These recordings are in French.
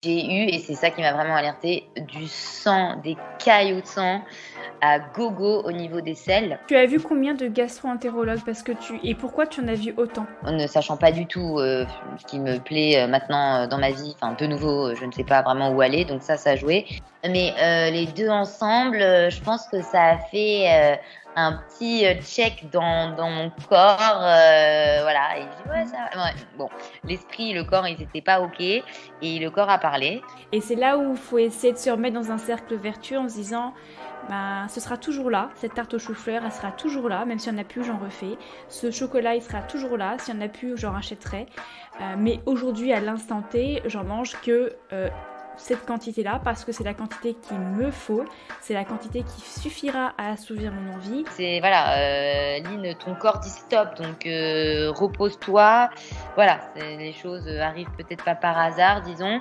J'ai eu, et c'est ça qui m'a vraiment alertée, du sang, des caillots de sang à gogo au niveau des selles. Tu as vu combien de gastro-entérologues et pourquoi tu en as vu autant? Ne sachant pas du tout, ce qui me plaît, maintenant, dans ma vie, enfin de nouveau, je ne sais pas vraiment où aller, donc ça a joué. Mais, les 2 ensemble, je pense que ça a fait, un petit, check dans mon corps, voilà, et je dis: «Ouais, ça va». Ouais, bon, l'esprit, le corps, ils étaient pas OK, et le corps a parlé. Et c'est là où il faut essayer de se remettre dans un cercle vertueux en se disant bah, ce sera toujours là, cette tarte au chou-fleur, elle sera toujours là, même si on n'a plus, j'en refais. Ce chocolat, il sera toujours là, si on n'a plus, j'en rachèterai. Mais aujourd'hui, à l'instant T, j'en mange que cette quantité-là, parce que c'est la quantité qu'il me faut, c'est la quantité qui suffira à assouvir mon envie. C'est voilà, Lynn, ton corps dit stop, donc repose-toi. Voilà, les choses arrivent peut-être pas par hasard, disons.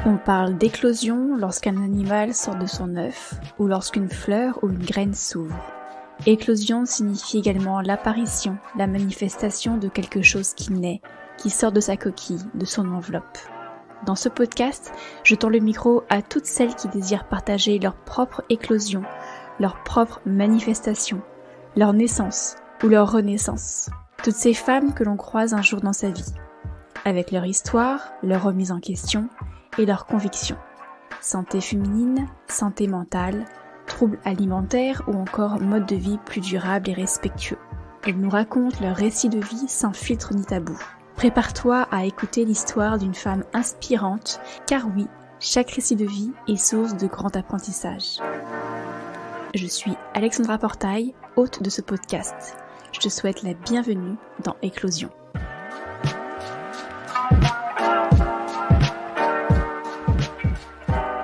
On parle d'éclosion lorsqu'un animal sort de son œuf ou lorsqu'une fleur ou une graine s'ouvre. Éclosion signifie également l'apparition, la manifestation de quelque chose qui naît, qui sort de sa coquille, de son enveloppe. Dans ce podcast, je tends le micro à toutes celles qui désirent partager leur propre éclosion, leur propre manifestation, leur naissance ou leur renaissance. Toutes ces femmes que l'on croise un jour dans sa vie, avec leur histoire, leur remise en question et leurs convictions. Santé féminine, santé mentale, troubles alimentaires ou encore mode de vie plus durable et respectueux. Elles nous racontent leur récit de vie sans filtre ni tabou. Prépare-toi à écouter l'histoire d'une femme inspirante, car oui, chaque récit de vie est source de grand apprentissage. Je suis Alexandra Portail, hôte de ce podcast. Je te souhaite la bienvenue dans Éclosion.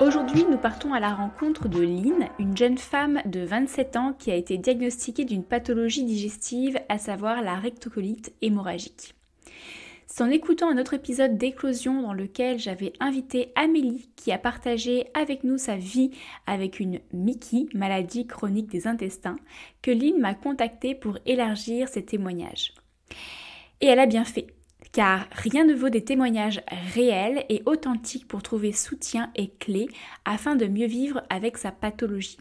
Aujourd'hui, nous partons à la rencontre de Lynn, une jeune femme de 27 ans qui a été diagnostiquée d'une pathologie digestive, à savoir la rectocolite hémorragique. C'est en écoutant un autre épisode d'Éclosion dans lequel j'avais invité Amélie qui a partagé avec nous sa vie avec une MICI, maladie chronique des intestins, que Lynn m'a contactée pour élargir ses témoignages. Et elle a bien fait. Car rien ne vaut des témoignages réels et authentiques pour trouver soutien et clés afin de mieux vivre avec sa pathologie.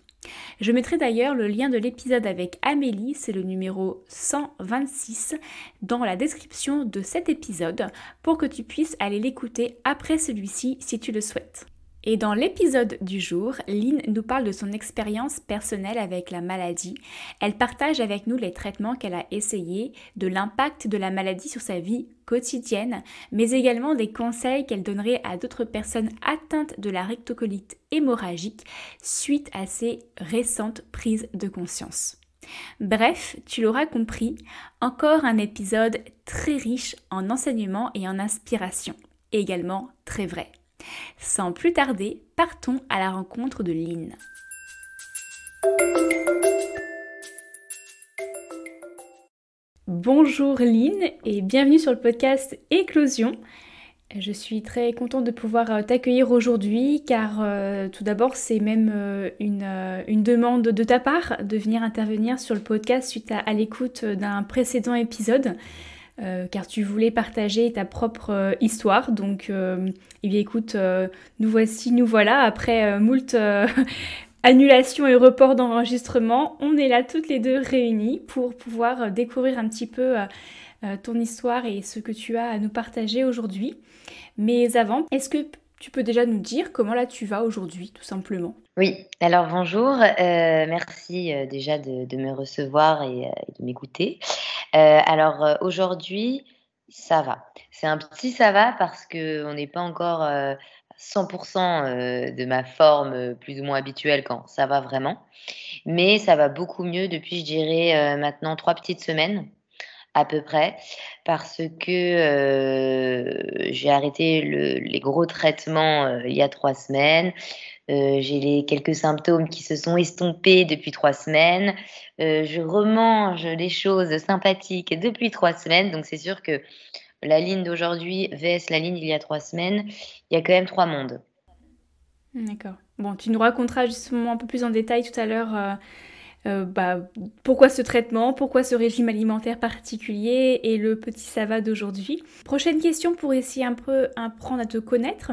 Je mettrai d'ailleurs le lien de l'épisode avec Amélie, c'est le numéro 126, dans la description de cet épisode pour que tu puisses aller l'écouter après celui-ci si tu le souhaites. Et dans l'épisode du jour, Lynn nous parle de son expérience personnelle avec la maladie. Elle partage avec nous les traitements qu'elle a essayés, de l'impact de la maladie sur sa vie quotidienne, mais également des conseils qu'elle donnerait à d'autres personnes atteintes de la rectocolite hémorragique suite à ses récentes prises de conscience. Bref, tu l'auras compris, encore un épisode très riche en enseignements et en inspiration, et également très vrai. Sans plus tarder, partons à la rencontre de Lynn. Bonjour Lynn et bienvenue sur le podcast Éclosion. Je suis très contente de pouvoir t'accueillir aujourd'hui car tout d'abord c'est même une demande de ta part de venir intervenir sur le podcast suite à l'écoute d'un précédent épisode. Car tu voulais partager ta propre histoire. Donc, eh bien écoute, nous voici, nous voilà, après moult annulations et reports d'enregistrement, on est là toutes les deux réunies pour pouvoir découvrir un petit peu ton histoire et ce que tu as à nous partager aujourd'hui. Mais avant, est-ce que tu peux déjà nous dire comment là tu vas aujourd'hui, tout simplement? Oui, alors bonjour, merci, déjà de me recevoir et de m'écouter. Alors, aujourd'hui, ça va. C'est un petit ça va parce qu'on n'est pas encore, à 100 de ma forme, plus ou moins habituelle quand ça va vraiment. Mais ça va beaucoup mieux depuis, je dirais, maintenant 3 petites semaines à peu près, parce que, j'ai arrêté les gros traitements, il y a 3 semaines. J'ai les quelques symptômes qui se sont estompés depuis 3 semaines. Je remange des choses sympathiques depuis 3 semaines, donc c'est sûr que la ligne d'aujourd'hui vs la ligne d'il y a 3 semaines, il y a quand même 3 mondes. D'accord. Bon, tu nous raconteras justement un peu plus en détail tout à l'heure bah, pourquoi ce traitement, pourquoi ce régime alimentaire particulier et le petit ça va d'aujourd'hui. Prochaine question pour essayer un peu apprendre à te connaître.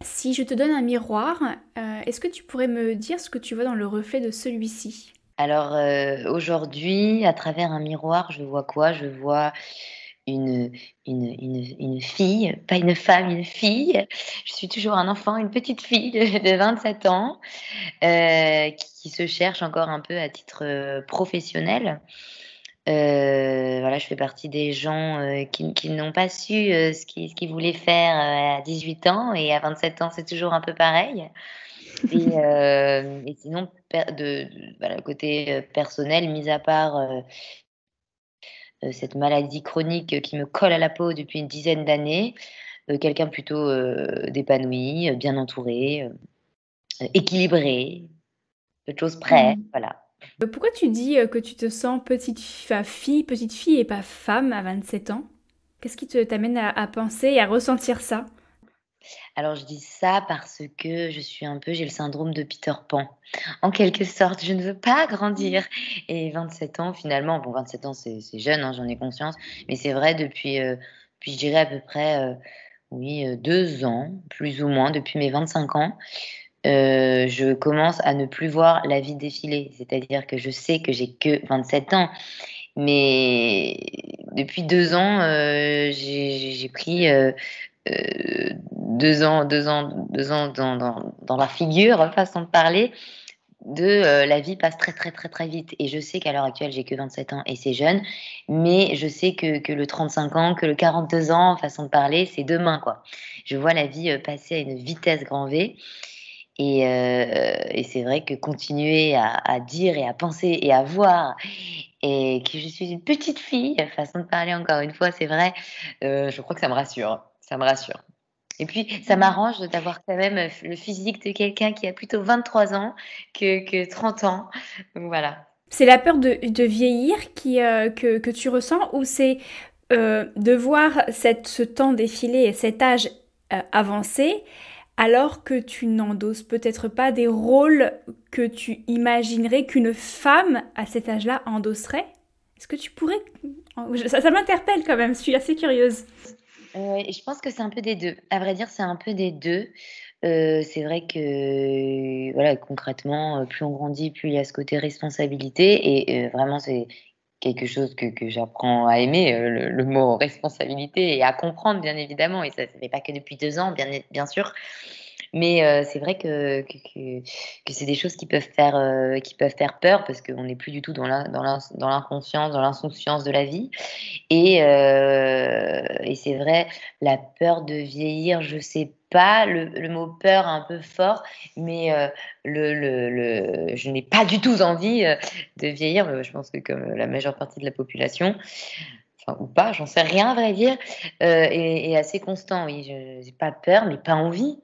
Si je te donne un miroir, est-ce que tu pourrais me dire ce que tu vois dans le reflet de celui-ci? Alors, aujourd'hui, à travers un miroir, je vois quoi? Je vois une une fille, pas une femme, une fille. Je suis toujours un enfant, une petite fille de 27 ans, qui se cherche encore un peu à titre, professionnel. Voilà, je fais partie des gens, qui n'ont pas su, ce qu'ils voulaient faire, à 18 ans, et à 27 ans, c'est toujours un peu pareil. Et sinon voilà, côté, personnel, mis à part, cette maladie chronique, qui me colle à la peau depuis une dizaine d'années, quelqu'un plutôt, d'épanoui, bien entouré, équilibré, peu de choses près, Mmh. voilà. Pourquoi tu dis que tu te sens petite fille et pas femme à 27 ans? Qu'est-ce qui t'amène à penser et à ressentir ça? Alors je dis ça parce que j'ai le syndrome de Peter Pan. En quelque sorte, je ne veux pas grandir, et 27 ans finalement, bon, 27 ans c'est jeune, hein, j'en ai conscience, mais c'est vrai depuis je dirais à peu près, oui, 2 ans, plus ou moins, depuis mes 25 ans, je commence à ne plus voir la vie défiler. C'est-à-dire que je sais que j'ai que 27 ans, mais depuis 2 ans, j'ai pris, 2 ans dans la figure, façon de parler, la vie passe très, très, très, très vite, et je sais qu'à l'heure actuelle, j'ai que 27 ans et c'est jeune, mais je sais que le 35 ans, que le 42 ans, façon de parler, c'est demain, quoi. Je vois la vie, passer à une vitesse grand V, et c'est vrai que continuer à dire et à penser et à voir, et que je suis une petite fille, façon de parler encore une fois, c'est vrai, je crois que ça me rassure, ça me rassure. Et puis ça m'arrange d'avoir quand même, le physique de quelqu'un qui a plutôt 23 ans que 30 ans, donc voilà. C'est la peur de vieillir que tu ressens ou c'est de voir ce temps défiler et cet âge avancer alors que tu n'endosses peut-être pas des rôles que tu imaginerais qu'une femme à cet âge-là endosserait? Est-ce que tu pourrais... Ça m'interpelle quand même, je suis assez curieuse. Et je pense que c'est un peu des 2. À vrai dire, c'est un peu des 2. C'est vrai que, voilà, concrètement, plus on grandit, plus il y a ce côté responsabilité, et vraiment c'est quelque chose que j'apprends à aimer, le mot responsabilité, et à comprendre bien évidemment, et ça fait pas que depuis 2 ans, bien sûr. Mais c'est vrai que c'est des choses qui peuvent faire peur, parce qu'on n'est plus du tout dans l'inconscience, dans l'insouciance de la vie, et c'est vrai, la peur de vieillir, je sais pas, le mot peur un peu fort, mais je n'ai pas du tout envie, de vieillir, je pense que comme la majeure partie de la population, enfin ou pas, j'en sais rien à vrai dire, et assez constant, oui. Je j'ai pas peur, mais pas envie.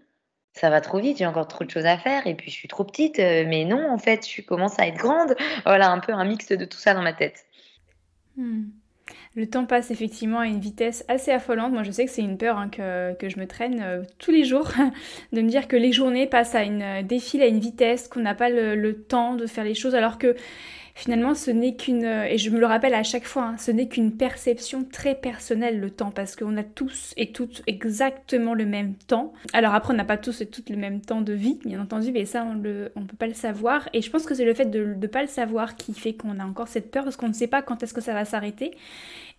Ça va trop vite, j'ai encore trop de choses à faire, et puis je suis trop petite, mais non, en fait, je commence à être grande. Voilà, un peu un mix de tout ça dans ma tête. Hmm. Le temps passe effectivement à une vitesse assez affolante. Moi, je sais que c'est une peur hein, que je me traîne tous les jours, de me dire que les journées passent défilent à une vitesse, qu'on n'a pas le temps de faire les choses, alors que finalement, ce n'est qu'une, et je me le rappelle à chaque fois, hein, ce n'est qu'une perception très personnelle, le temps, parce qu'on a tous et toutes exactement le même temps. Alors après, on n'a pas tous et toutes le même temps de vie, bien entendu, mais ça, on ne peut pas le savoir. Et je pense que c'est le fait de ne pas le savoir qui fait qu'on a encore cette peur, parce qu'on ne sait pas quand est-ce que ça va s'arrêter.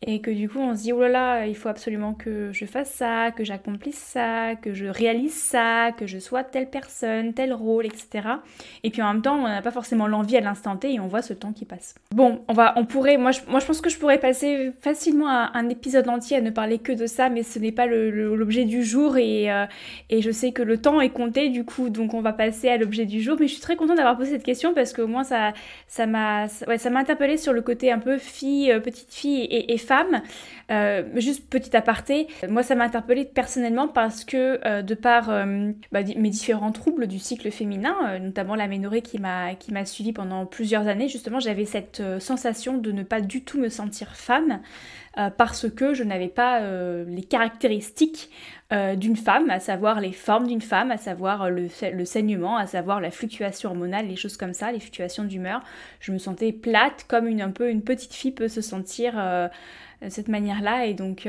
Et que du coup, on se dit, oh là là, il faut absolument que je fasse ça, que j'accomplisse ça, que je réalise ça, que je sois telle personne, tel rôle, etc. Et puis en même temps, on n'a pas forcément l'envie à l'instant T et on voit ce temps qui passe. Bon, on pourrait, moi je pense que je pourrais passer facilement un épisode entier à ne parler que de ça, mais ce n'est pas l'objet du jour et je sais que le temps est compté du coup, donc on va passer à l'objet du jour. Mais je suis très contente d'avoir posé cette question parce qu'au moins ça m'a interpellée sur le côté un peu fille, petite fille et femme. Juste petit aparté, moi ça m'a interpellée personnellement parce que de par mes différents troubles du cycle féminin, notamment l'aménorrhée qui m'a suivie pendant plusieurs années, justement j'avais cette sensation de ne pas du tout me sentir femme parce que je n'avais pas les caractéristiques d'une femme, à savoir les formes d'une femme, à savoir le saignement, à savoir la fluctuation hormonale, les choses comme ça, les fluctuations d'humeur. Je me sentais plate, comme un peu une petite fille peut se sentir de cette manière-là. Et donc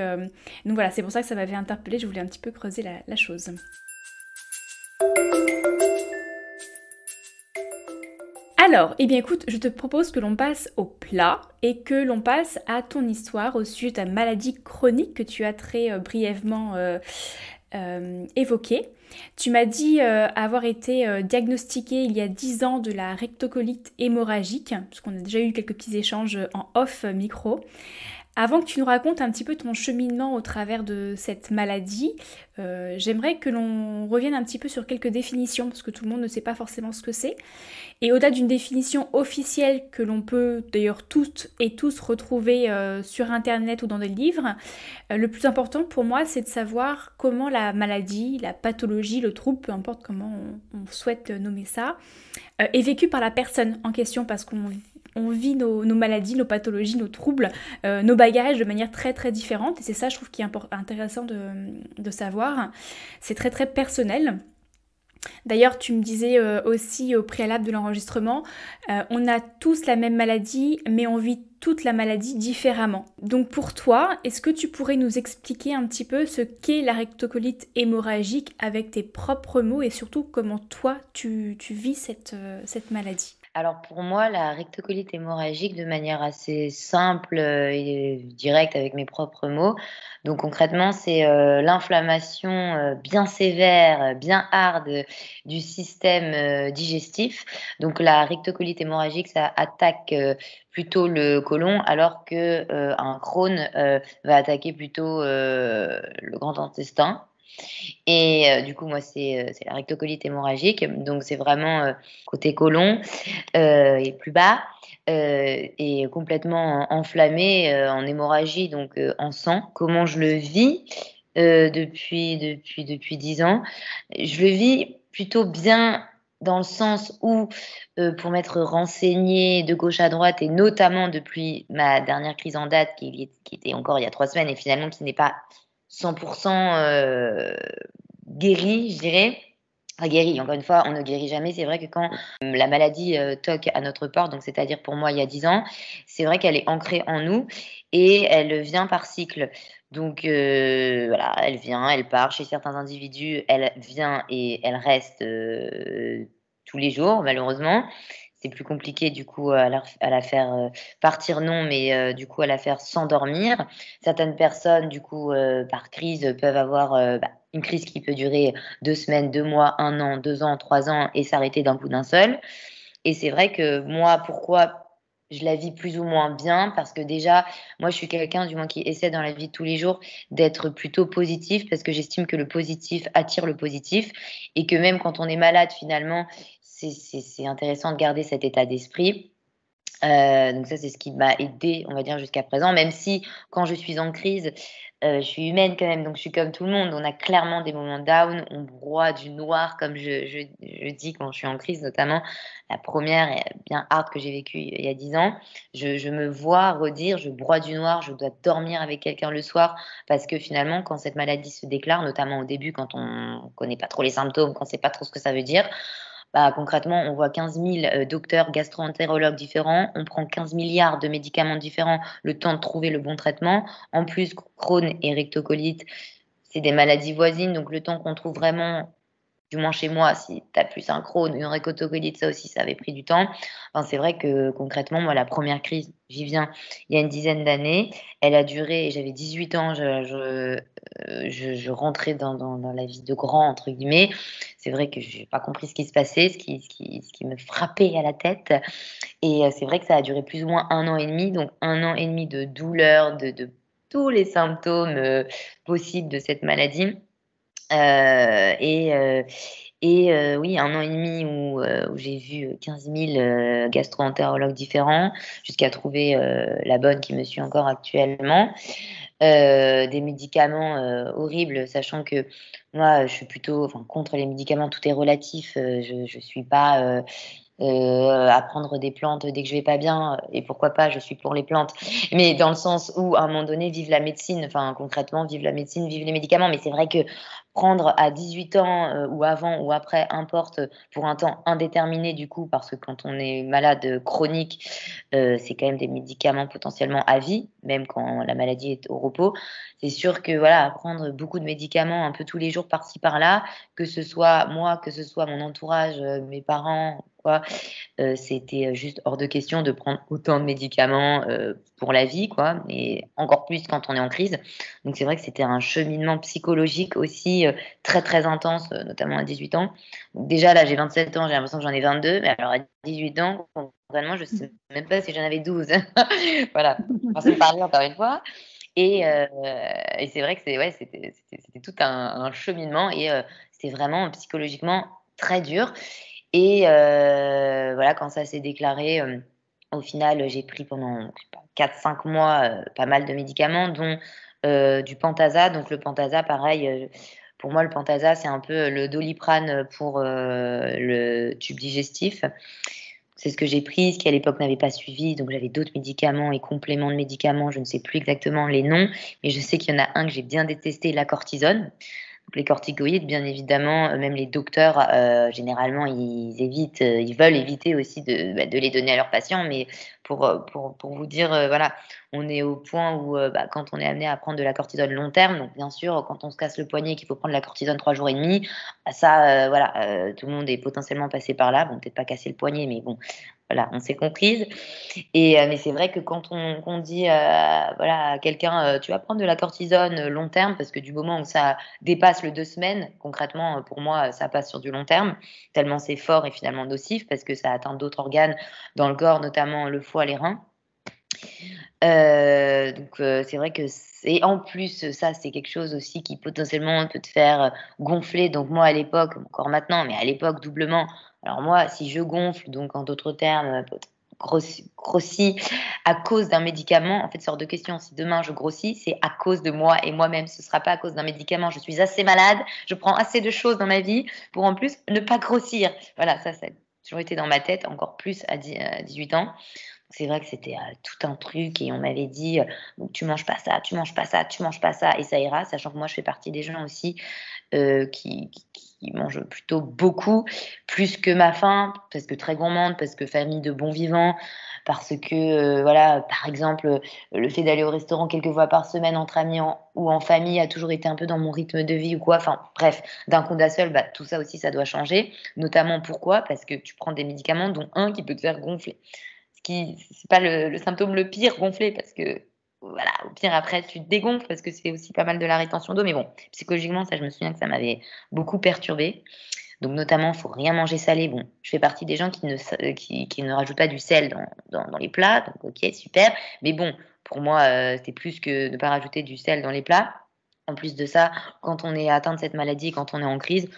voilà, c'est pour ça que ça m'avait interpellée, je voulais un petit peu creuser la chose. Alors, eh bien écoute, je te propose que l'on passe au plat et que l'on passe à ton histoire au sujet de ta maladie chronique que tu as très brièvement évoquée. Tu m'as dit avoir été diagnostiquée il y a 10 ans de la rectocolite hémorragique, parce qu'on a déjà eu quelques petits échanges en off micro. Avant que tu nous racontes un petit peu ton cheminement au travers de cette maladie, j'aimerais que l'on revienne un petit peu sur quelques définitions, parce que tout le monde ne sait pas forcément ce que c'est. Et au-delà d'une définition officielle que l'on peut d'ailleurs toutes et tous retrouver sur internet ou dans des livres, le plus important pour moi c'est de savoir comment la maladie, la pathologie, le trouble, peu importe comment on souhaite nommer ça, est vécu par la personne en question, parce qu'on vit nos maladies, nos pathologies, nos troubles, nos bagages de manière très très différente. Et c'est ça je trouve qui est intéressant de savoir. C'est très très personnel. D'ailleurs, tu me disais aussi au préalable de l'enregistrement, on a tous la même maladie, mais on vit toute la maladie différemment. Donc pour toi, est-ce que tu pourrais nous expliquer un petit peu ce qu'est la rectocolite hémorragique avec tes propres mots et surtout comment toi tu vis cette maladie? Alors pour moi, la rectocolite hémorragique, de manière assez simple et directe avec mes propres mots, donc concrètement, c'est l'inflammation bien sévère, bien hard du système digestif. Donc la rectocolite hémorragique, ça attaque plutôt le côlon, alors que un Crohn va attaquer plutôt le grand intestin. Et du coup, moi, c'est la rectocolite hémorragique, donc c'est vraiment côté côlon et plus bas, et complètement enflammé, en hémorragie, donc en sang. Comment je le vis depuis 10 ans? Je le vis plutôt bien dans le sens où, pour m'être renseignée de gauche à droite et notamment depuis ma dernière crise en date qui était encore il y a 3 semaines et finalement qui n'est pas 100 guérie, je dirais. Enfin guérie, encore une fois, on ne guérit jamais. C'est vrai que quand la maladie, toque à notre porte, donc c'est-à-dire pour moi il y a 10 ans, c'est vrai qu'elle est ancrée en nous et elle vient par cycle. Donc voilà, elle vient, elle part. Chez certains individus, elle vient et elle reste, tous les jours malheureusement. C'est plus compliqué du coup à la faire, partir non, mais du coup à la faire s'endormir. Certaines personnes du coup, par crise, peuvent avoir, une crise qui peut durer 2 semaines, 2 mois, 1 an, 2 ans, 3 ans et s'arrêter d'un coup d'un seul. Et c'est vrai que moi, pourquoi je la vis plus ou moins bien? Parce que déjà, moi, je suis quelqu'un, du moins, qui essaie dans la vie de tous les jours d'être plutôt positif, parce que j'estime que le positif attire le positif et que même quand on est malade, finalement, c'est intéressant de garder cet état d'esprit. Donc ça, c'est ce qui m'a aidée, on va dire, jusqu'à présent, même si quand je suis en crise, je suis humaine quand même, donc je suis comme tout le monde. On a clairement des moments down, on broie du noir comme je dis quand je suis en crise, notamment la première re bien hard que j'ai vécue il y a 10 ans. Je me vois redire: «Je broie du noir, je dois dormir avec quelqu'un le soir», parce que finalement, quand cette maladie se déclare, notamment au début, quand on connaît pas trop les symptômes, qu'on sait pas trop ce que ça veut dire, bah, concrètement, on voit 15 000 docteurs gastro-entérologues différents, on prend 15 milliards de médicaments différents, le temps de trouver le bon traitement. En plus, Crohn et rectocolite, c'est des maladies voisines, donc le temps qu'on trouve vraiment, du moins chez moi, si tu as plus un Crohn, une rectocolite, ça aussi, ça avait pris du temps. Enfin, c'est vrai que concrètement, moi, la première crise, j'y viens il y a une dizaine d'années. Elle a duré, j'avais 18 ans, je rentrais dans la vie de «grand» entre guillemets. C'est vrai que j'ai pas compris ce qui se passait, ce qui me frappait à la tête et c'est vrai que ça a duré plus ou moins 1 an et demi, donc 1 an et demi de douleur, de tous les symptômes, possibles de cette maladie. Heu et heu oui, 1 an et demi où j'ai vu, 15 000 gastro-entérologues différents jusqu'à trouver, la bonne qui me suit encore actuellement. Des médicaments, horribles, sachant que moi, je suis plutôt enfin contre les médicaments, tout est relatif, je suis pas, à prendre des plantes dès que je vais pas bien, et pourquoi pas, je suis pour les plantes. Mais dans le sens où, à un moment donné, vive la médecine, enfin concrètement, vive la médecine, vive les médicaments. Mais c'est vrai que prendre à 18 ans, ou avant ou après, importe, pour un temps indéterminé du coup, parce que quand on est malade chronique, c'est quand même des médicaments potentiellement à vie, même quand la maladie est au repos. C'est sûr que voilà, prendre beaucoup de médicaments un peu tous les jours par-ci par-là, que ce soit moi, que ce soit mon entourage, mes parents, quoi, c'était, juste hors de question de prendre autant de médicaments, pour la vie, quoi, et encore plus quand on est en crise. Donc c'est vrai que c'était un cheminement psychologique aussi, très, très intense, notamment à 18 ans. Donc déjà là, j'ai 27 ans, j'ai l'impression que j'en ai 22, mais alors à 18 ans, concrètement, je sais même pas si j'en avais 12. Voilà, façon de parler encore une fois. Et c'est vrai que c'était tout un cheminement, et c'était vraiment psychologiquement très dur. Et voilà, quand ça s'est déclaré, au final, j'ai pris pendant, je sais pas, 4-5 mois, pas mal de médicaments, dont, du Pentasa. Donc le Pentasa, pareil, pour moi, le Pentasa, c'est un peu le Doliprane pour, le tube digestif. C'est ce que j'ai pris, ce qui à l'époque n'avait pas suivi, donc j'avais d'autres médicaments et compléments de médicaments, je ne sais plus exactement les noms, mais je sais qu'il y en a un que j'ai bien détesté, la cortisone. Donc les corticoïdes, bien évidemment, même les docteurs, généralement, ils évitent, ils veulent éviter aussi de les donner à leurs patients. Mais pour vous dire, voilà, on est au point où, quand on est amené à prendre de la cortisone long terme, donc bien sûr, quand on se casse le poignet et qu'il faut prendre la cortisone 3 jours et demi, ça, voilà, tout le monde est potentiellement passé par là. Bon, peut-être pas casser le poignet, mais bon, voilà, on s'est comprises. Et mais c'est vrai que quand on dit, voilà, à quelqu'un, «Tu vas prendre de la cortisone, long terme», parce que du moment où ça dépasse le 2 semaines, concrètement, pour moi, ça passe sur du long terme, tellement c'est fort et finalement nocif parce que ça atteint d'autres organes dans le corps, notamment le foie, les reins. Donc c'est vrai que c'est en plus, ça, c'est quelque chose aussi qui potentiellement peut te faire, gonfler. Donc moi, à l'époque, encore maintenant, mais à l'époque doublement. Alors moi, si je gonfle, donc en d'autres termes, grossis à cause d'un médicament, en fait, c'est hors de question. Si demain je grossis, c'est à cause de moi et moi-même. Ce ne sera pas à cause d'un médicament. Je suis assez malade, je prends assez de choses dans ma vie pour en plus ne pas grossir. Voilà, ça a toujours été dans ma tête, encore plus à 18 ans. C'est vrai que c'était, tout un truc, et on m'avait dit, donc: «Tu manges pas ça, tu manges pas ça, tu manges pas ça et ça ira», sachant que moi je fais partie des gens aussi, qui mangent plutôt beaucoup, plus que ma faim, parce que très gourmande, parce que famille de bons vivants, parce que, voilà, par exemple, le fait d'aller au restaurant quelques fois par semaine entre amis ou en famille a toujours été un peu dans mon rythme de vie ou quoi. Enfin bref, d'un coup d'un seul, tout ça aussi ça doit changer. Notamment pourquoi? Parce que tu prends des médicaments dont un qui peut te faire gonfler. Ce qui c'est pas le symptôme le pire, gonfler, parce que voilà, au pire après tu te dégonfles parce que c'est aussi pas mal de la rétention d'eau, mais bon, psychologiquement, ça je me souviens que ça m'avait beaucoup perturbée. Donc notamment, faut rien manger salé. Bon, je fais partie des gens qui ne rajoutent pas du sel dans les plats, donc OK, super. Mais bon, pour moi, c'est plus que ne pas rajouter du sel dans les plats. En plus de ça, quand on est atteint de cette maladie, quand on est en crise,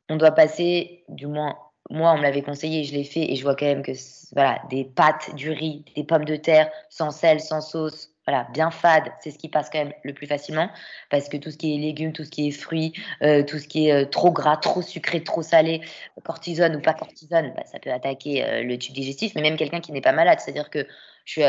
on doit passer, du moins moi on me l'avait conseillé, je l'ai fait, et je vois quand même que voilà, des pâtes, du riz, des pommes de terre sans sel, sans sauce, voilà, bien fade, c'est ce qui passe quand même le plus facilement, parce que tout ce qui est légumes, tout ce qui est fruits, tout ce qui est, trop gras, trop sucré, trop salé, cortisone ou pas cortisone, ça peut attaquer, le tube digestif, mais même quelqu'un qui n'est pas malade. C'est-à-dire que je suis,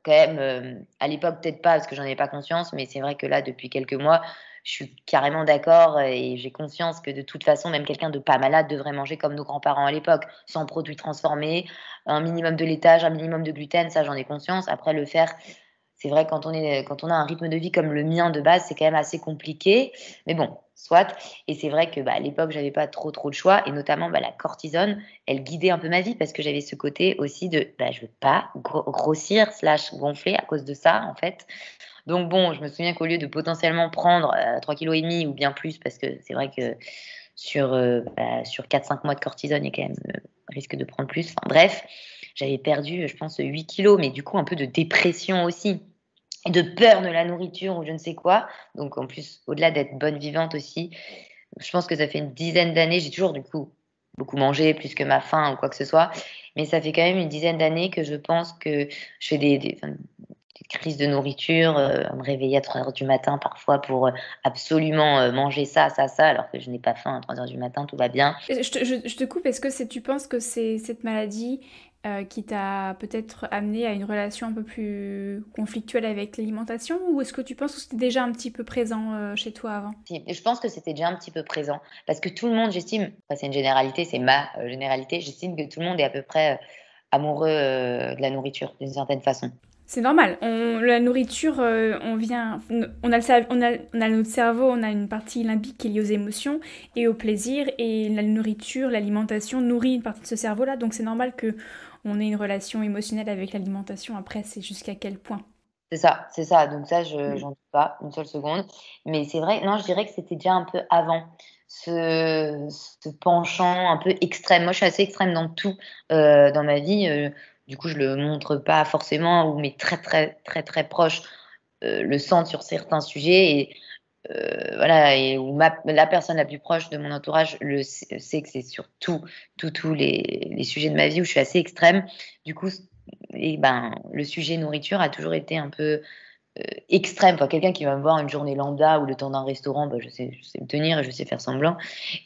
quand même, à l'époque peut-être pas parce que j'en avais pas conscience, mais c'est vrai que là depuis quelques mois, je suis carrément d'accord, et j'ai conscience que de toute façon, même quelqu'un de pas malade devrait manger comme nos grands-parents à l'époque, sans produits transformés, un minimum de laitage, un minimum de gluten, ça j'en ai conscience. Après le faire, c'est vrai quand on a un rythme de vie comme le mien de base, c'est quand même assez compliqué. Mais bon, soit. Et c'est vrai que, à l'époque, j'avais pas trop le choix, et notamment, la cortisone, elle guidait un peu ma vie parce que j'avais ce côté aussi de, je veux pas grossir/gonfler à cause de ça, en fait. Donc bon, je me souviens qu'au lieu de potentiellement prendre, 3,5 kilogrammes ou bien plus, parce que c'est vrai que sur 4-5 mois de cortisone, il y a quand même, risque de prendre plus. Enfin bref, j'avais perdu, je pense, 8 kilos, mais du coup un peu de dépression aussi, et de peur de la nourriture ou je ne sais quoi. Donc en plus, au-delà d'être bonne vivante aussi, je pense que ça fait une dizaine d'années, j'ai toujours du coup beaucoup mangé, plus que ma faim ou quoi que ce soit, mais ça fait quand même une dizaine d'années que je pense que je fais des crise de nourriture, me réveiller à 3 heures du matin parfois pour absolument manger ça, ça, ça, alors que je n'ai pas faim à 3 heures du matin, tout va bien. Je te coupe, est-ce que tu penses que c'est cette maladie qui t'a peut-être amené à une relation un peu plus conflictuelle avec l'alimentation, ou est-ce que tu penses que c'était déjà un petit peu présent chez toi avant? Si, je pense que c'était déjà un petit peu présent parce que tout le monde, j'estime, enfin, c'est une généralité, c'est ma généralité, j'estime que tout le monde est à peu près amoureux de la nourriture d'une certaine façon. C'est normal. La nourriture, on a, on a notre cerveau, on a une partie limbique qui est liée aux émotions et au plaisir, et la nourriture, l'alimentation nourrit une partie de ce cerveau-là, donc c'est normal que on ait une relation émotionnelle avec l'alimentation. Après, c'est jusqu'à quel point. C'est ça, c'est ça. Donc ça, je Mm. j'en doute pas une seule seconde. Mais c'est vrai, non, je dirais que c'était déjà un peu avant ce penchant un peu extrême. Moi, je suis assez extrême dans tout dans ma vie. Du coup, je le montre pas forcément, ou mes très très très très proches le sentent sur certains sujets. Et voilà, et où la personne la plus proche de mon entourage sait que c'est sur tous les sujets de ma vie où je suis assez extrême. Du coup, et ben, le sujet nourriture a toujours été un peu extrême. Enfin, quelqu'un qui va me voir une journée lambda ou le temps d'un restaurant, bah, je sais me tenir et je sais faire semblant.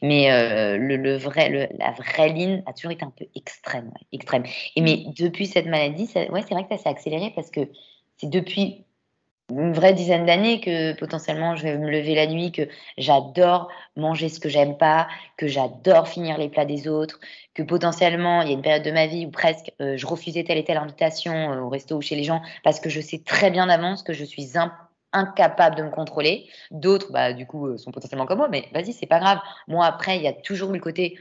Mais la vraie ligne a toujours été un peu extrême, ouais, extrême. Et mais Mm. depuis cette maladie, ouais, c'est vrai que ça s'est accéléré parce que c'est depuis une vraie dizaine d'années que potentiellement je vais me lever la nuit, que j'adore manger ce que j'aime pas, que j'adore finir les plats des autres, que potentiellement il y a une période de ma vie où presque je refusais telle et telle invitation au resto ou chez les gens parce que je sais très bien d'avance que je suis incapable de me contrôler. D'autres, bah, du coup, sont potentiellement comme moi, mais vas-y, c'est pas grave. Moi, après, il y a toujours eu le côté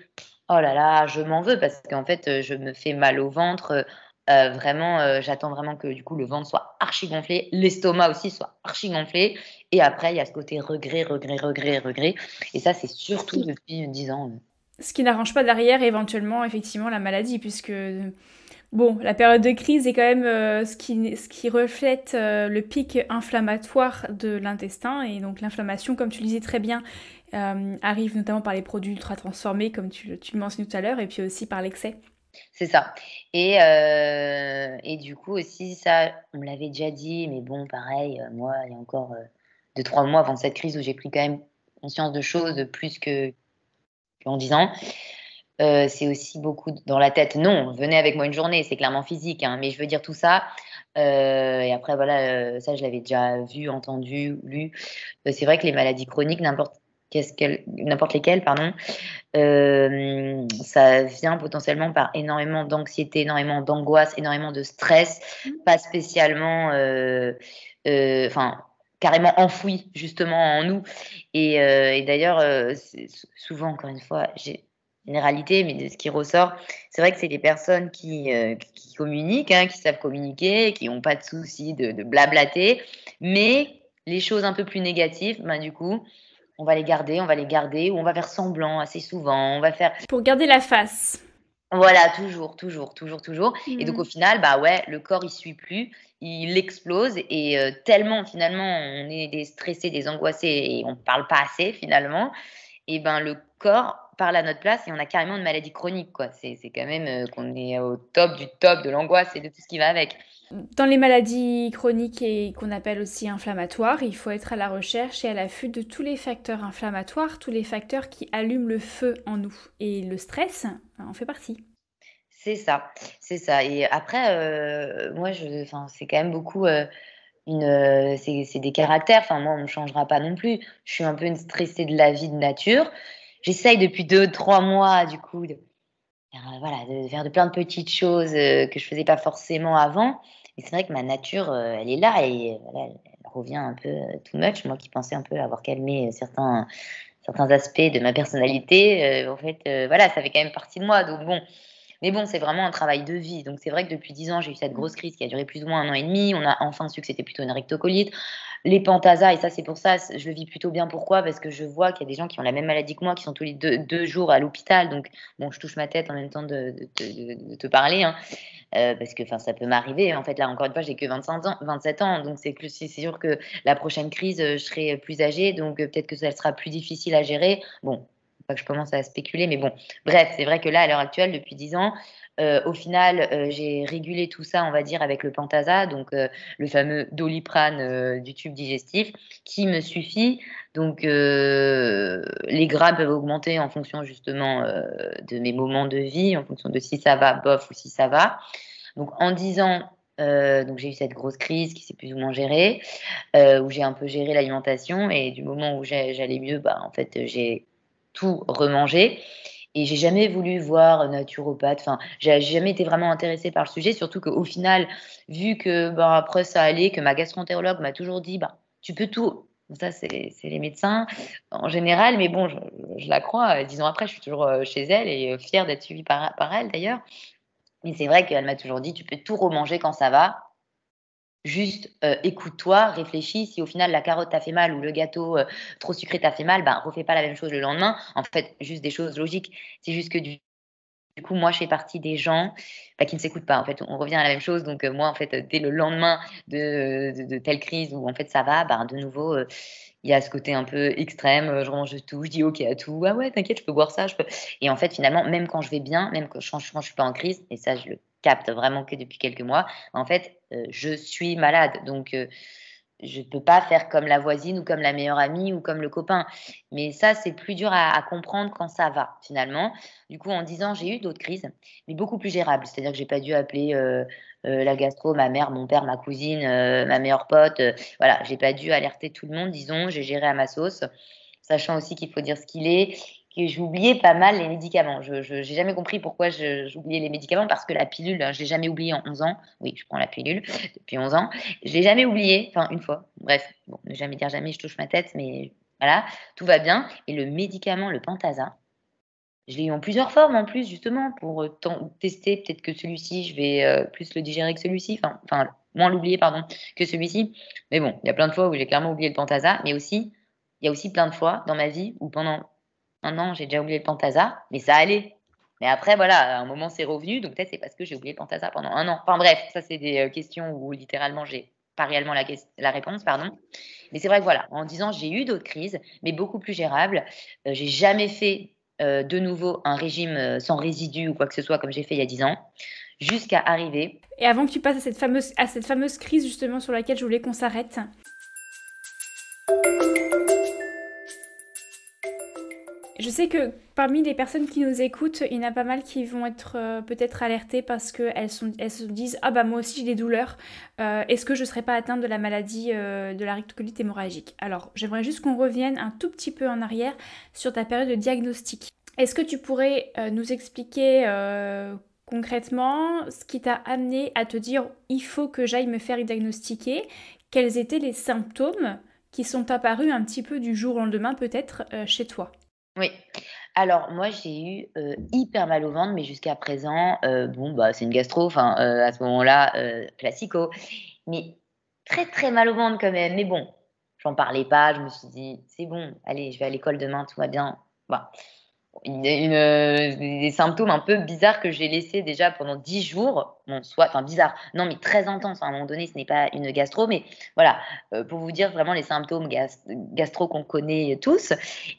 oh là là, je m'en veux parce qu'en fait, je me fais mal au ventre. Vraiment, j'attends vraiment que du coup le ventre soit archi gonflé, l'estomac aussi soit archi gonflé, et après il y a ce côté regret, regret, regret, regret, et ça c'est surtout depuis 10 ans. Ce qui n'arrange pas derrière éventuellement effectivement la maladie, puisque bon, la période de crise est quand même ce qui reflète le pic inflammatoire de l'intestin, et donc l'inflammation, comme tu le disais très bien, arrive notamment par les produits ultra transformés, comme tu le mentionnais tout à l'heure, et puis aussi par l'excès. C'est ça, et du coup aussi ça, on me l'avait déjà dit, mais bon pareil, moi il y a encore 2-3 mois avant cette crise où j'ai pris quand même conscience de choses de plus que qu'en 10 ans. C'est aussi beaucoup dans la tête. Non, venez avec moi une journée, c'est clairement physique, hein, mais je veux dire tout ça, et après voilà, ça je l'avais déjà vu, entendu, lu. C'est vrai que les maladies chroniques, n'importe lesquelles, pardon, ça vient potentiellement par énormément d'anxiété, énormément d'angoisse, énormément de stress, pas spécialement, enfin, carrément enfoui justement en nous, et d'ailleurs, c'est souvent encore une fois, j'ai généralité, mais de ce qui ressort, c'est vrai que c'est les personnes qui communiquent, hein, qui savent communiquer, qui ont pas de souci de blablater, mais les choses un peu plus négatives, ben, du coup, on va les garder, ou on va faire semblant assez souvent, on va faire Pour garder la face. voilà, toujours, toujours, toujours, toujours, et donc au Mm. final, bah, ouais, le corps il suit plus, il explose, et tellement finalement on est des stressés, des angoissés et on parle pas assez finalement, et ben, le corps parle à notre place et on a carrément une maladie chronique, quoi. C'est quand même, qu'on est au top de l'angoisse et de tout ce qui va avec. Dans les maladies chroniques et qu'on appelle aussi inflammatoires, il faut être à la recherche et à l'affût de tous les facteurs inflammatoires, tous les facteurs qui allument le feu en nous. Et le stress en fait partie. C'est ça, et après, moi enfin, c'est quand même beaucoup, c'est des caractères. Enfin, moi, on me changera pas non plus. Je suis un peu une stressée de la vie de nature. J'essaye depuis 2-3 mois, du coup, de faire, voilà, de faire de plein de petites choses, que je faisais pas forcément avant, et c'est vrai que ma nature, elle est là, et voilà, elle revient un peu, too much. Moi qui pensais un peu avoir calmé, certains aspects de ma personnalité, en fait, voilà, ça fait quand même partie de moi, donc bon. Mais bon, c'est vraiment un travail de vie. Donc c'est vrai que depuis 10 ans, j'ai eu cette grosse crise qui a duré plus ou moins 1 an et demi. On a enfin su que c'était plutôt une rectocolite. Les Pentasa, et ça c'est pour ça, je le vis plutôt bien. Pourquoi? Parce que je vois qu'il y a des gens qui ont la même maladie que moi, qui sont tous les deux jours à l'hôpital. Donc bon, je touche ma tête en même temps de te parler, hein, parce que enfin, ça peut m'arriver. En fait, là, encore une fois, j'ai que 25 ans, 27 ans. Donc c'est sûr que la prochaine crise, je serai plus âgée. Donc peut-être que ça sera plus difficile à gérer. Bon, pas que je commence à spéculer, mais bon. Bref, c'est vrai que là, à l'heure actuelle, depuis 10 ans, Au final, j'ai régulé tout ça, on va dire, avec le Pentasa, donc le fameux Doliprane, du tube digestif qui me suffit. Donc les grammes peuvent augmenter en fonction justement, de mes moments de vie, en fonction de si ça va, bof, ou si ça va. Donc en 10 ans, donc j'ai eu cette grosse crise qui s'est plus ou moins gérée, où j'ai un peu géré l'alimentation et du moment où j'allais mieux, bah, en fait, j'ai tout remangé et j'ai jamais voulu voir un naturopathe. Enfin, j'ai jamais été vraiment intéressée par le sujet, surtout qu'au final, vu que, bah, après ça allait, que ma gastro-entérologue m'a toujours dit: «Bah, tu peux tout». Bon ça, c'est les médecins en général, mais bon, je la crois, 10 ans après, je suis toujours, chez elle et fière d'être suivie par elle d'ailleurs. Mais c'est vrai qu'elle m'a toujours dit: «Tu peux tout remanger quand ça va, juste, écoute-toi, réfléchis, si au final la carotte t'a fait mal ou le gâteau, trop sucré t'a fait mal, ben, refais pas la même chose le lendemain». En fait, juste des choses logiques. C'est juste que du coup, moi, je fais partie des gens, bah, qui ne s'écoutent pas. En fait, on revient à la même chose. Donc, moi, en fait, dès le lendemain de telle crise où en fait ça va, ben, de nouveau, il y a ce côté un peu extrême, je mange de tout, je dis OK à tout. «Ah ouais, t'inquiète, je peux boire ça, je peux» et en fait, finalement, même quand je vais bien, même quand je suis pas en crise et ça, je le capte vraiment que depuis quelques mois, en fait, je suis malade. Donc, je peux pas faire comme la voisine ou comme la meilleure amie ou comme le copain. Mais ça, c'est plus dur à comprendre quand ça va, finalement. Du coup, en 10 ans, j'ai eu d'autres crises, mais beaucoup plus gérables. C'est-à-dire que j'ai pas dû appeler, la gastro, ma mère, mon père, ma cousine, ma meilleure pote, voilà, j'ai pas dû alerter tout le monde, disons. J'ai géré à ma sauce, sachant aussi qu'il faut dire ce qu'il est, que j'oubliais pas mal les médicaments. Je j'ai jamais compris pourquoi j'oubliais les médicaments parce que la pilule, je l'ai jamais oubliée en 11 ans. Oui, je prends la pilule depuis 11 ans. Je l'ai jamais oublié, enfin une fois. Bref, bon, ne jamais dire jamais, je touche ma tête, mais voilà, tout va bien. Et le médicament, le Pentasa, je l'ai eu en plusieurs formes en plus, justement, pour tester. Peut-être que celui-ci, je vais plus le digérer que celui-ci, enfin moins l'oublier, pardon, que celui-ci. Mais bon, il y a plein de fois où j'ai clairement oublié le Pentasa, mais aussi, il y a aussi plein de fois dans ma vie où pendant un an, j'ai déjà oublié le Pentasa, mais ça allait. Mais après, voilà, à un moment, c'est revenu, donc peut-être c'est parce que j'ai oublié le Pentasa pendant un an. Enfin bref, ça, c'est des questions où littéralement, j'ai pas réellement la réponse, pardon. Mais c'est vrai que voilà, en 10 ans, j'ai eu d'autres crises, mais beaucoup plus gérables. J'ai jamais fait, de nouveau un régime, sans résidus ou quoi que ce soit comme j'ai fait il y a 10 ans, jusqu'à arriver. Et avant que tu passes à cette fameuse crise justement sur laquelle je voulais qu'on s'arrête, je sais que parmi les personnes qui nous écoutent, il y en a pas mal qui vont être peut-être alertées parce qu'elles elles se disent «Ah bah moi aussi j'ai des douleurs, est-ce que je ne serais pas atteinte de la maladie de la rectocolite hémorragique?» Alors j'aimerais juste qu'on revienne un tout petit peu en arrière sur ta période de diagnostic. Est-ce que tu pourrais nous expliquer concrètement ce qui t'a amené à te dire «Il faut que j'aille me faire diagnostiquer»? Quels étaient les symptômes qui sont apparus un petit peu du jour au lendemain peut-être chez toi? Oui. Alors moi, j'ai eu, hyper mal au ventre, mais jusqu'à présent, bon, bah, c'est une gastro, enfin, à ce moment-là, classico. Mais très, très mal au ventre quand même. Mais bon, j'en parlais pas, je me suis dit: «C'est bon, allez, je vais à l'école demain, tout va bien». Bah, des symptômes un peu bizarres que j'ai laissés déjà pendant 10 jours. Bon, soit enfin bizarre, non, mais très intense. À un moment donné, ce n'est pas une gastro, mais voilà, pour vous dire vraiment les symptômes gastro qu'on connaît tous.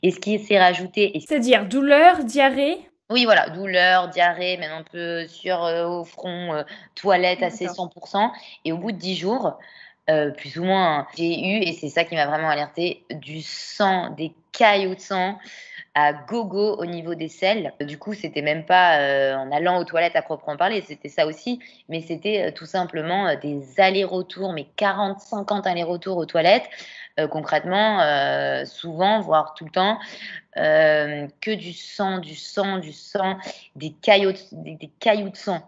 Et ce qui s'est rajouté et C'est-à-dire douleur, diarrhée? oui, voilà, douleur, diarrhée, même un peu sueur, au front, toilette assez D'accord. 100. Et au bout de 10 jours, plus ou moins, hein, j'ai eu et c'est ça qui m'a vraiment alertée, du sang, des caillots de sang à gogo au niveau des selles. Du coup, c'était même pas, en allant aux toilettes à proprement parler, c'était ça aussi, mais c'était, tout simplement, des allers-retours, mais 40-50 allers-retours aux toilettes, concrètement, souvent, voire tout le temps, que du sang, du sang, du sang, des cailloux de sang.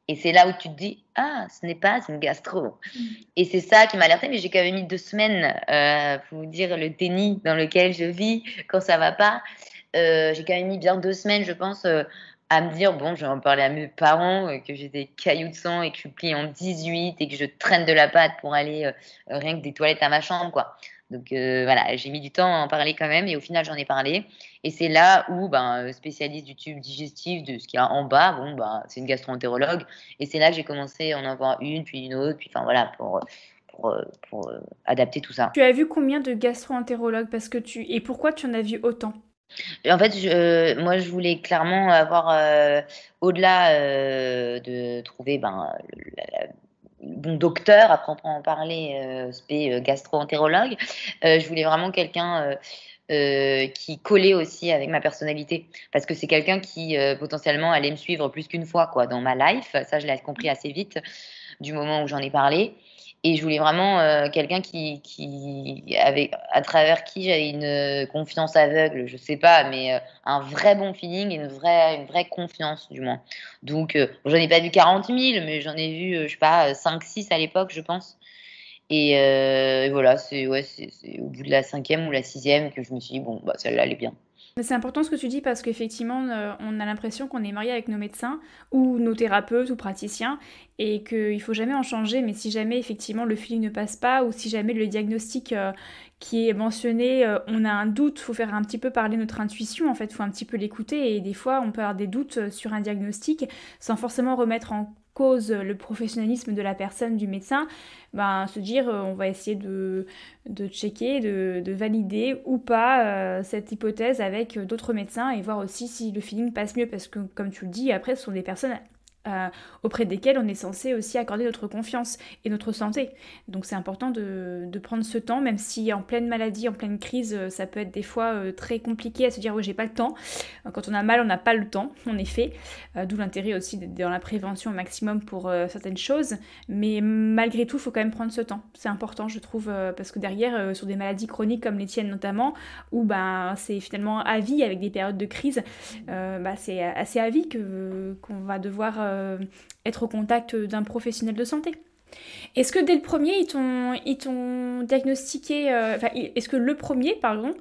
Et c'est là où tu te dis: «Ah, ce n'est pas une gastro». Mmh. Et c'est ça qui m'a alertée, mais j'ai quand même mis 2 semaines, pour vous dire le déni dans lequel je vis quand ça va pas. J'ai quand même mis bien 2 semaines, je pense, à me dire: «Bon, je vais en parler à mes parents, que j'ai des cailloux de sang et que je suis pliée en 18 et que je traîne de la pâte pour aller, rien que des toilettes à ma chambre, quoi». Donc voilà, j'ai mis du temps à en parler quand même et au final, j'en ai parlé et c'est là où, ben, spécialiste du tube digestif, de ce qu'il y a en bas, bon, bah, c'est une gastro-entérologue et c'est là que j'ai commencé à en avoir une, puis une autre, puis enfin voilà pour adapter tout ça. Tu as vu combien de gastro-entérologues? Parce que tu et pourquoi tu en as vu autant? En fait, moi, je voulais clairement avoir, au-delà, de trouver, ben, le bon docteur à proprement parler, gastro-entérologue, je voulais vraiment quelqu'un, qui collait aussi avec ma personnalité. Parce que c'est quelqu'un qui, potentiellement allait me suivre plus qu'une fois, quoi, dans ma life. Ça, je l'ai compris assez vite du moment où j'en ai parlé. Et je voulais vraiment, quelqu'un qui avec à travers qui j'avais une, confiance aveugle, je sais pas, mais, un vrai bon feeling et une vraie confiance du moins. Donc, j'en ai pas vu 40 000, mais j'en ai vu, je sais pas, 5-6 à l'époque, je pense. Et voilà, c'est au bout de la 5e ou la 6e que je me suis dit: «Bon, bah, celle-là, elle est bien». Mais c'est important ce que tu dis parce qu'effectivement, on a l'impression qu'on est marié avec nos médecins ou nos thérapeutes ou praticiens et qu'il faut jamais en changer. Mais si jamais effectivement le feeling ne passe pas ou si jamais le diagnostic qui est mentionné, on a un doute, faut faire un petit peu parler notre intuition en fait, faut un petit peu l'écouter et des fois on peut avoir des doutes sur un diagnostic sans forcément remettre en cause le professionnalisme de la personne, du médecin, ben, se dire on va essayer de checker, de valider ou pas cette hypothèse avec d'autres médecins et voir aussi si le feeling passe mieux parce que comme tu le dis, après ce sont des personnes euh, auprès desquelles on est censé aussi accorder notre confiance et notre santé. Donc c'est important de prendre ce temps, même si en pleine maladie, en pleine crise, ça peut être des fois très compliqué à se dire oui j'ai pas le temps. Quand on a mal, on n'a pas le temps, en effet. D'où l'intérêt aussi d'être dans la prévention au maximum pour certaines choses. Mais malgré tout, il faut quand même prendre ce temps. C'est important, je trouve, parce que derrière, sur des maladies chroniques comme les tiennes notamment, où ben, c'est finalement à vie avec des périodes de crise, bah, c'est assez à vie qu'on va devoir être au contact d'un professionnel de santé. Est-ce que dès le premier, ils t'ont diagnostiqué, est-ce que le premier, pardon,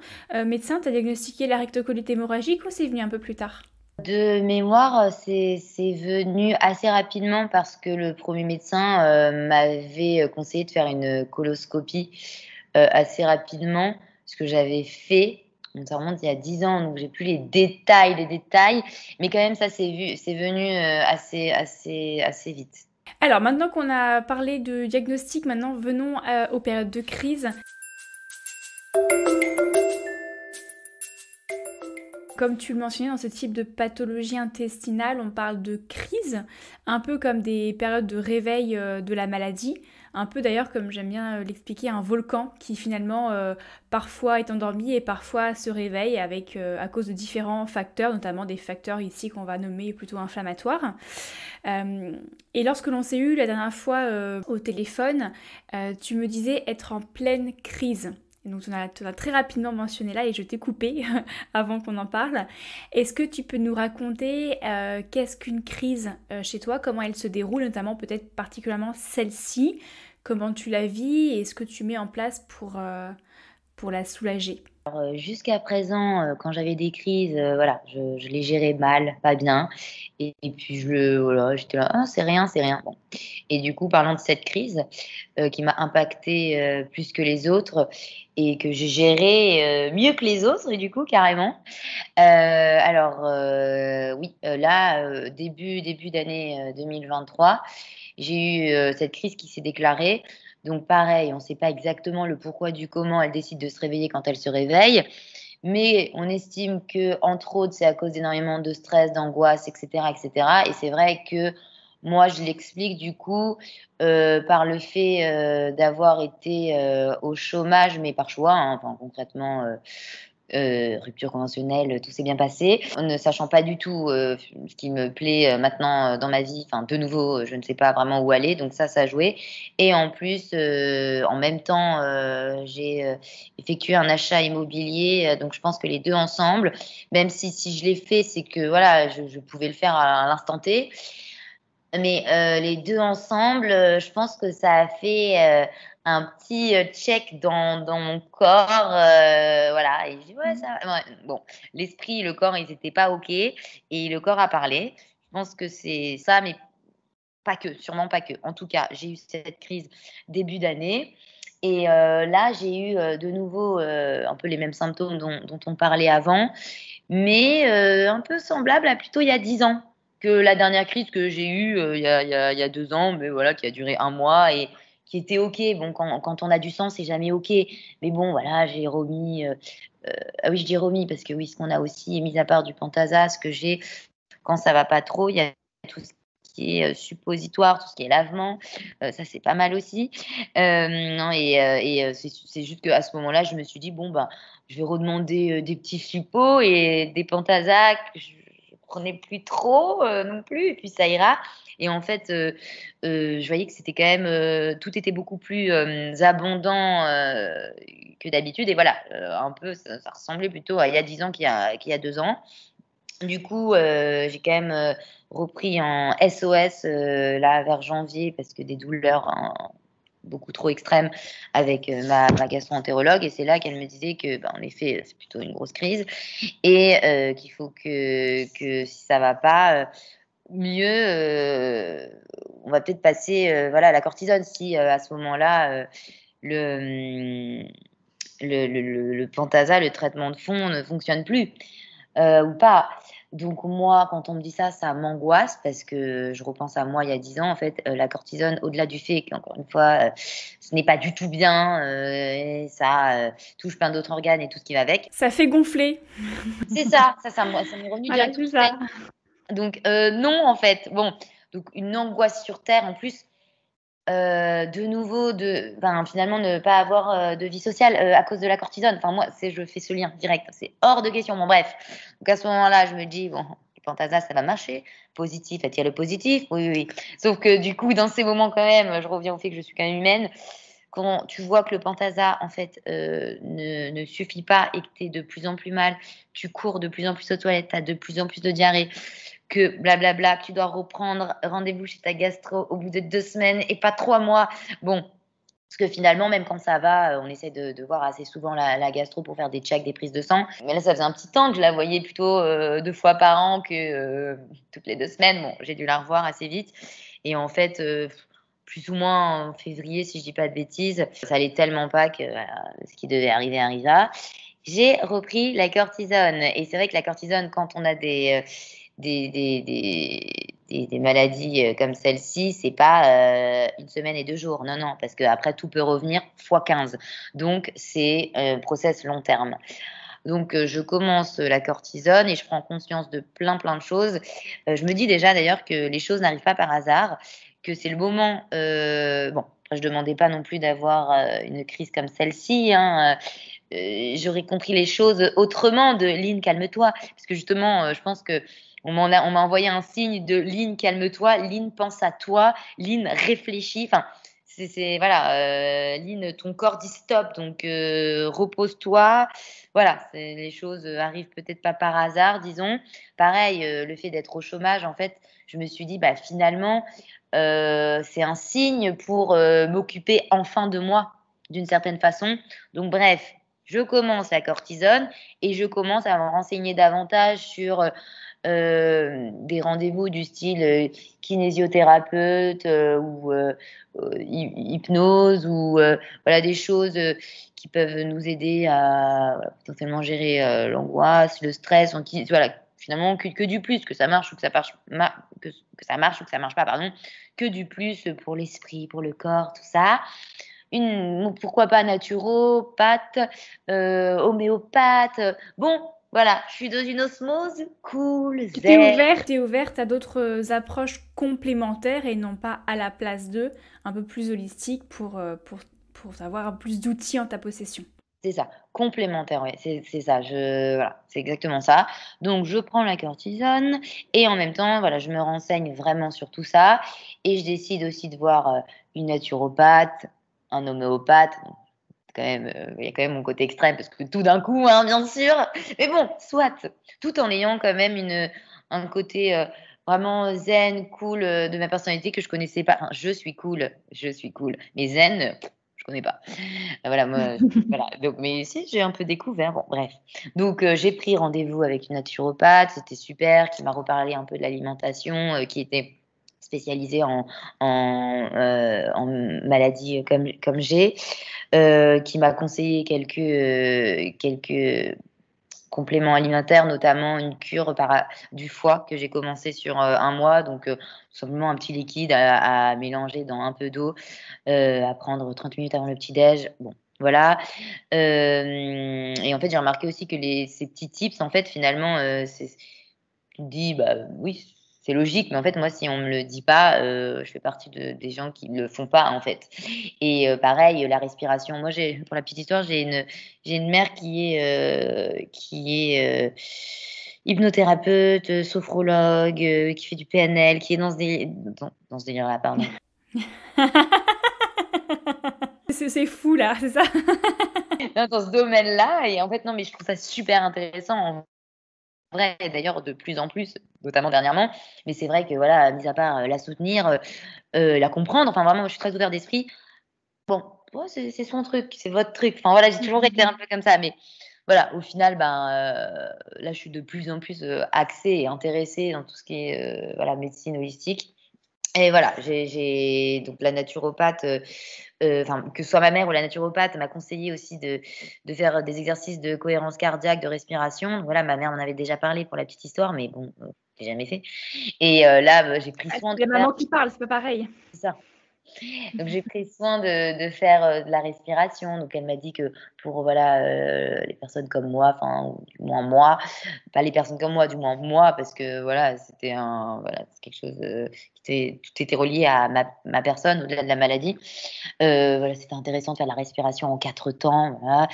médecin t'a diagnostiqué la rectocolite hémorragique ou c'est venu un peu plus tard? De mémoire, c'est venu assez rapidement parce que le premier médecin, m'avait, conseillé de faire une coloscopie, assez rapidement. Ce que j'avais fait, donc ça remonte il y a 10 ans, donc j'ai plus les détails, mais quand même ça c'est venu, assez vite. Alors maintenant qu'on a parlé de diagnostic, maintenant venons aux périodes de crise. Comme tu le mentionnais, dans ce type de pathologie intestinale, on parle de crise, un peu comme des périodes de réveil de la maladie, un peu d'ailleurs comme j'aime bien l'expliquer, un volcan qui finalement parfois est endormi et parfois se réveille avec, à cause de différents facteurs, notamment des facteurs ici qu'on va nommer plutôt inflammatoires. Et lorsque l'on s'est eu la dernière fois au téléphone, tu me disais être en pleine crise. Et donc tu as très rapidement mentionné là et je t'ai coupé avant qu'on en parle. Est-ce que tu peux nous raconter qu'est-ce qu'une crise chez toi, comment elle se déroule, notamment peut-être particulièrement celle-ci, comment tu la vis et ce que tu mets en place pour la soulager? Jusqu'à présent, quand j'avais des crises, voilà, je les gérais mal, pas bien et puis voilà, j'étais là: «Ah, c'est rien, c'est rien». Bon et du coup, parlant de cette crise, qui m'a impactée, plus que les autres et que j'ai gérée, mieux que les autres et du coup, carrément. Alors, oui, là, début d'année, 2023, j'ai eu, cette crise qui s'est déclarée. Donc pareil, on ne sait pas exactement le pourquoi du comment elle décide de se réveiller quand elle se réveille, mais on estime que entre autres, c'est à cause d'énormément de stress, d'angoisse et cetera et cetera et c'est vrai que moi, je l'explique du coup, par le fait, d'avoir été, au chômage, mais par choix, hein, enfin concrètement, rupture conventionnelle, tout s'est bien passé. En ne sachant pas du tout, ce qui me plaît, maintenant, dans ma vie, enfin de nouveau, je ne sais pas vraiment où aller, donc ça a joué et en plus, en même temps, j'ai, effectué un achat immobilier, donc je pense que les 2 ensemble, même si je l'ai fait, c'est que voilà, je pouvais le faire à l'instant T, mais les 2 ensemble, je pense que ça a fait, un petit, check dans mon corps, voilà et je dis: «Ouais, Mmh. ça va». Ouais, bon, l'esprit, le corps, ils étaient pas OK et le corps a parlé. Je pense que c'est ça, mais pas que, sûrement pas que. En tout cas, j'ai eu cette crise début d'année et là, j'ai eu, de nouveau, un peu les mêmes symptômes dont on parlait avant, mais un peu semblable à plutôt il y a 10 ans que la dernière crise que j'ai eue, il y a 2 ans, mais voilà, qui a duré 1 mois et qui était OK. Bon, quand on a du sang, c'est jamais OK. Mais bon, voilà, j'ai remis, ah oui, je dis remis parce que oui, ce qu'on a aussi, mis à part du Pentasa, ce que j'ai quand ça va pas trop, il y a tout ce qui est, suppositoire, tout ce qui est lavement, ça c'est pas mal aussi. Non c'est juste qu'à ce moment-là, je me suis dit: «Bon, ben, je vais redemander, des petits suppos et des Pentasa que je prenais plus trop, non plus et puis ça ira». Et en fait, je voyais que c'était quand même, tout était beaucoup plus, abondant, que d'habitude et voilà, un peu ça ressemblait plutôt à il y a 10 ans qu'il y a 2 ans. Du coup, j'ai quand même, repris en SOS, là vers janvier parce que des douleurs beaucoup trop extrêmes avec, ma gastro-entérologue et c'est là qu'elle me disait que, bah, en effet, c'est plutôt une grosse crise et qu'il faut que si ça va pas, mieux, on va peut-être passer, voilà, à la cortisone si, à ce moment-là, le, mmh, le Pentasa, le traitement de fond ne fonctionne plus, ou pas. Donc moi, quand on me dit ça, ça m'angoisse parce que je repense à moi il y a 10 ans, en fait, la cortisone, au-delà du fait qu'encore une fois, ce n'est pas du tout bien, et ça, touche plein d'autres organes et tout ce qui va avec. Ça fait gonfler. C'est ça m'est revenu Voilà, direct c'est tout de suite. ça. Donc non, en fait. Bon, donc une angoisse sur terre en plus, de nouveau finalement ne pas avoir, de vie sociale, à cause de la cortisone. Enfin moi, je fais ce lien direct, c'est hors de question. Bon bref, donc à ce moment-là, je me dis: «Bon, les Pentasa, ça va marcher. Positif attire le positif». Oui, oui, oui. Sauf que du coup, dans ces moments quand même, je reviens au fait que je suis quand même humaine. Quand tu vois que le Pentasa, en fait, ne suffit pas et que tu es de plus en plus mal, tu cours de plus en plus aux toilettes, tu as de plus en plus de diarrhée, que blablabla, que tu dois reprendre rendez-vous chez ta gastro au bout de 2 semaines et pas 3 mois. Bon, parce que finalement, même quand ça va, on essaie de voir assez souvent la gastro pour faire des checks, des prises de sang. Mais là, ça faisait un petit temps que je la voyais plutôt, 2 fois par an que, toutes les 2 semaines. Bon, j'ai dû la revoir assez vite et en fait, plus ou moins en février, si je dis pas de bêtises, ça allait tellement pas que voilà, ce qui devait arriver arriva. J'ai repris la cortisone et c'est vrai que la cortisone, quand on a des maladies, comme celle-ci, c'est pas, 1 semaine et 2 jours. Non, non, parce qu'après tout peut revenir fois 15. Donc c'est, process long terme. Donc je commence, la cortisone et je prends conscience de plein, plein de choses. Je me dis déjà d'ailleurs que les choses n'arrivent pas par hasard, que c'est le moment, bon, je demandais pas non plus d'avoir, une crise comme celle-ci, hein, j'aurais compris les choses autrement de: «Line, calme-toi». Parce que justement, je pense on m'a envoyé un signe de: «Line, calme-toi, Line, pense à toi, Line, réfléchis». Enfin, c'est voilà, Line, ton corps dit stop, donc repose-toi. Voilà, les choses, arrivent peut-être pas par hasard, disons. Pareil, le fait d'être au chômage, en fait, je me suis dit: «Bah, finalement, c'est un signe pour, m'occuper enfin de moi, d'une certaine façon». Donc bref, je commence la cortisone et je commence à me renseigner davantage sur, des rendez-vous du style, kinésithérapeute, ou hypnose ou voilà des choses, qui peuvent nous aider à voilà, potentiellement gérer, l'angoisse, le stress, donc qui voilà, finalement que du plus, que ça marche ou que ça marche que ça marche ou que ça marche pas, pardon, que du plus, pour l'esprit, pour le corps, tout ça. Pourquoi pas naturopathe, homéopathe, bon, voilà, je suis dans une osmose cool, zen. Tu es ouverte à d'autres approches complémentaires et non pas à la place d'eux, un peu plus holistiques pour avoir plus d'outils en ta possession. C'est ça, complémentaire, ouais, c'est ça, voilà, c'est exactement ça. Donc je prends la cortisone et en même temps, voilà, je me renseigne vraiment sur tout ça et je décide aussi de voir, une naturopathe, un homéopathe. Bon, quand même, il y a quand même mon côté extrême parce que tout d'un coup, hein, bien sûr. Mais bon, soit, tout en ayant quand même un côté, vraiment zen, cool, de ma personnalité que je connaissais pas. Enfin, je suis cool, mais zen, je connais pas. Voilà, moi, voilà, donc mais si, j'ai un peu découvert, bon bref. Donc j'ai pris rendez-vous avec une naturopathe, c'était super, qui m'a reparlé un peu de l'alimentation, qui était spécialisée en maladies, comme j'ai, qui m'a conseillé quelques compléments alimentaires, notamment une cure du foie que j'ai commencé sur 1 mois. Donc, tout simplement un petit liquide à mélanger dans un peu d'eau, à prendre 30 minutes avant le petit-déj. Bon, voilà. Et en fait, j'ai remarqué aussi que ces petits tips, en fait, finalement, tu te dis: «Bah, oui, c'est logique», mais en fait, moi, si on me le dit pas, je fais partie des gens qui le font pas, en fait. Et pareil, la respiration. Moi, pour la petite histoire, j'ai une mère qui est hypnothérapeute, sophrologue, qui fait du PNL, qui est dans ce délire-là, pardon. C'est fou là, c'est ça? Dans ce domaine-là et en fait, non, mais je trouve ça super intéressant en vrai, d'ailleurs de plus en plus, notamment dernièrement. Mais c'est vrai que voilà, mis à part, la soutenir, la comprendre, enfin vraiment, moi je suis très ouverte d'esprit. Bon, ouais, c'est son truc, c'est votre truc. Enfin voilà, j'ai toujours été un peu comme ça, mais voilà, au final, ben, là, je suis de plus en plus, axée et intéressée dans tout ce qui est, voilà, médecine holistique. Et voilà, j'ai donc la naturopathe, enfin, que ce soit ma mère ou la naturopathe m'a conseillé aussi de faire des exercices de cohérence cardiaque, de respiration. Donc voilà, ma mère m'en avait déjà parlé pour la petite histoire, mais bon, j'ai jamais fait. Et là, j'ai pris Ah, soin c'est de la faire maman qui parle, c'est pas pareil. c'est ça. Donc j'ai pris soin de faire, de la respiration. Donc elle m'a dit que pour, voilà, les personnes comme moi, enfin, ou du moins moi, pas les personnes comme moi, du moins moi, parce que voilà, c'est quelque chose, tout était relié à ma personne au-delà de la maladie. Voilà, c'était intéressant de faire de la respiration en 4 temps, voilà,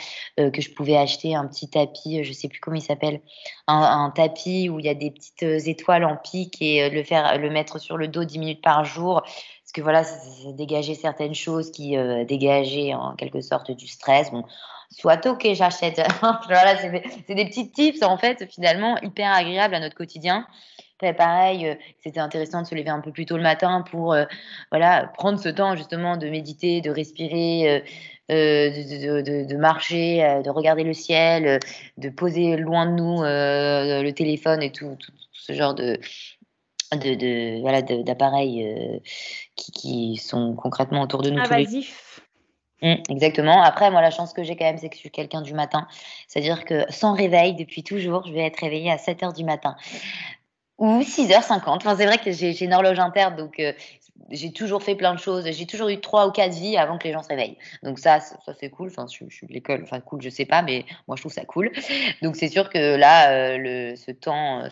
que je pouvais acheter un petit tapis, je sais plus comment il s'appelle, un tapis où il y a des petites, étoiles en pique et le mettre sur le dos 10 minutes par jour. Parce que voilà, ça dégageait certaines choses qui, dégageaient en quelque sorte du stress. Bon, soit OK, j'achète. Voilà, c'est des petits tips en fait, finalement hyper agréables à notre quotidien. Après pareil, c'était intéressant de se lever un peu plus tôt le matin pour, voilà, prendre ce temps justement de méditer, de respirer, de marcher, de regarder le ciel, de poser loin de nous, le téléphone et tout ce genre voilà, d'appareils, qui sont concrètement autour de nous tous les Invasif. exactement. Après moi la chance que j'ai quand même, c'est que je suis quelqu'un du matin. C'est-à-dire que sans réveil depuis toujours, je vais être réveillée à 7 heures du matin. Ou 6h50. Enfin, c'est vrai que j'ai une horloge interne, donc j'ai toujours fait plein de choses. J'ai toujours eu 3 ou 4 vies avant que les gens se réveillent. Donc ça c'est cool. Enfin, je suis de l'école, enfin cool, je sais pas, mais moi je trouve ça cool. Donc c'est sûr que là, ce temps,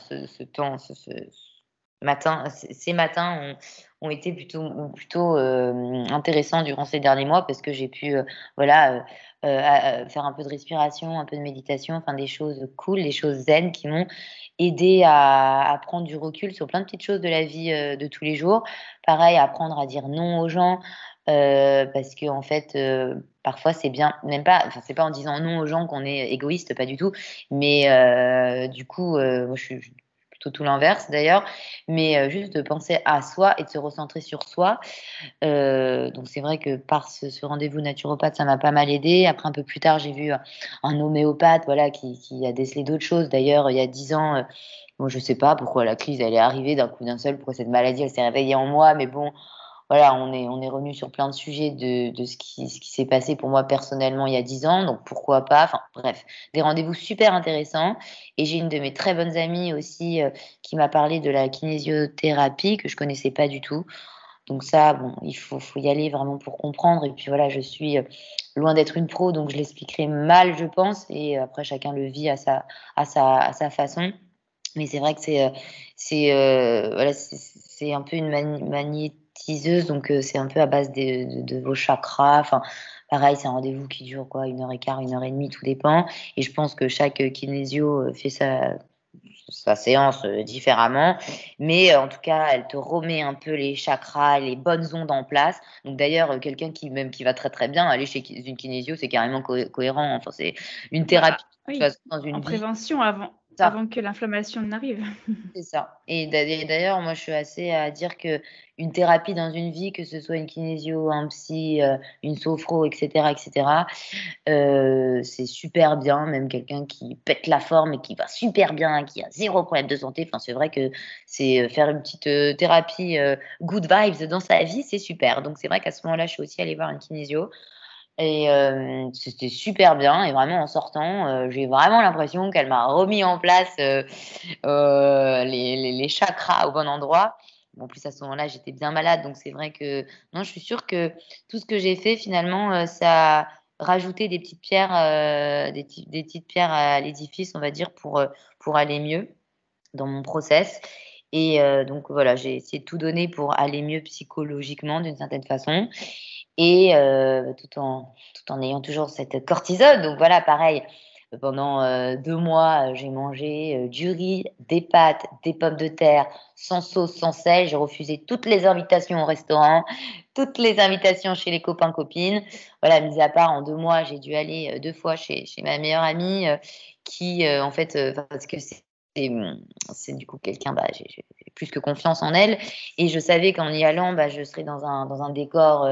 ces matins ont été plutôt, intéressants durant ces derniers mois parce que j'ai pu, voilà, faire un peu de respiration, un peu de méditation, enfin des choses cool, des choses zen qui m'ont aidée à prendre du recul sur plein de petites choses de la vie, de tous les jours. Pareil, apprendre à dire non aux gens, parce qu'en fait, parfois c'est bien même pas enfin, c'est pas en disant non aux gens qu'on est égoïste, pas du tout, mais du coup, moi je suis plutôt tout l'inverse d'ailleurs, mais juste de penser à soi et de se recentrer sur soi. Donc c'est vrai que par ce rendez-vous naturopathe, ça m'a pas mal aidée. Après un peu plus tard, j'ai vu un homéopathe, voilà, qui a décelé d'autres choses. D'ailleurs, il y a 10 ans, bon, je sais pas pourquoi la crise, elle est arrivée d'un coup d'un seul, pourquoi cette maladie, elle s'est réveillée en moi, mais bon, voilà, on est revenu sur plein de sujets de ce qui s'est passé pour moi personnellement il y a 10 ans, donc pourquoi pas? Enfin bref, des rendez-vous super intéressants et j'ai une de mes très bonnes amies aussi, qui m'a parlé de la kinésiothérapie que je connaissais pas du tout. Donc ça, bon, il faut y aller vraiment pour comprendre et puis voilà, je suis, loin d'être une pro, donc je l'expliquerai mal, je pense et après chacun le vit à sa façon. Mais c'est vrai que voilà, c'est un peu une magnétiseuse, donc c'est un peu à base de vos chakras. Enfin, pareil, c'est un rendez-vous qui dure quoi? 1 heure et quart, 1 heure et demie, tout dépend et je pense que chaque, kinésio, fait sa séance, différemment. Mais en tout cas, elle te remet un peu les chakras, les bonnes ondes en place. Donc d'ailleurs, quelqu'un qui va très, très bien, aller chez une kinésio, c'est carrément cohérent. Enfin, c'est une thérapie Bah, de toute oui, façon dans une en vie. prévention Ça. avant que l'inflammation n'arrive. C'est ça et d'ailleurs, moi, je suis assez à dire que une thérapie dans une vie, que ce soit une kinésio, un psy, une sophro et cetera, c'est super bien. Même quelqu'un qui pète la forme et qui va super bien, qui a zéro problème de santé, enfin, c'est vrai que c'est, faire une petite, thérapie, good vibes dans sa vie, c'est super. Donc c'est vrai qu'à ce moment-là, je suis aussi allée voir une kinésio Et c'était super bien. Et vraiment, en sortant, j'ai vraiment l'impression qu'elle m'a remis en place les chakras au bon endroit. Bon, en plus, à ce moment-là, j'étais bien malade. Donc, c'est vrai que non, je suis sûre que tout ce que j'ai fait, finalement, ça a rajouté des petites pierres, des petites pierres à l'édifice, on va dire, pour aller mieux dans mon process. Et donc voilà, j'ai essayé de tout donner pour aller mieux psychologiquement d'une certaine façon et tout en ayant toujours cette cortisone. Donc voilà, pareil, pendant 2 mois, j'ai mangé, du riz, des pâtes, des pommes de terre, sans sauce, sans sel. J'ai refusé toutes les invitations au restaurant, toutes les invitations chez les copains, copines. Voilà, mis à part en 2 mois, j'ai dû aller, 2 fois chez ma meilleure amie, qui, en fait, parce que c'est, c'est du coup quelqu'un, bah, j'ai plus que confiance en elle et je savais qu'en y allant, bah, je serais dans un décor,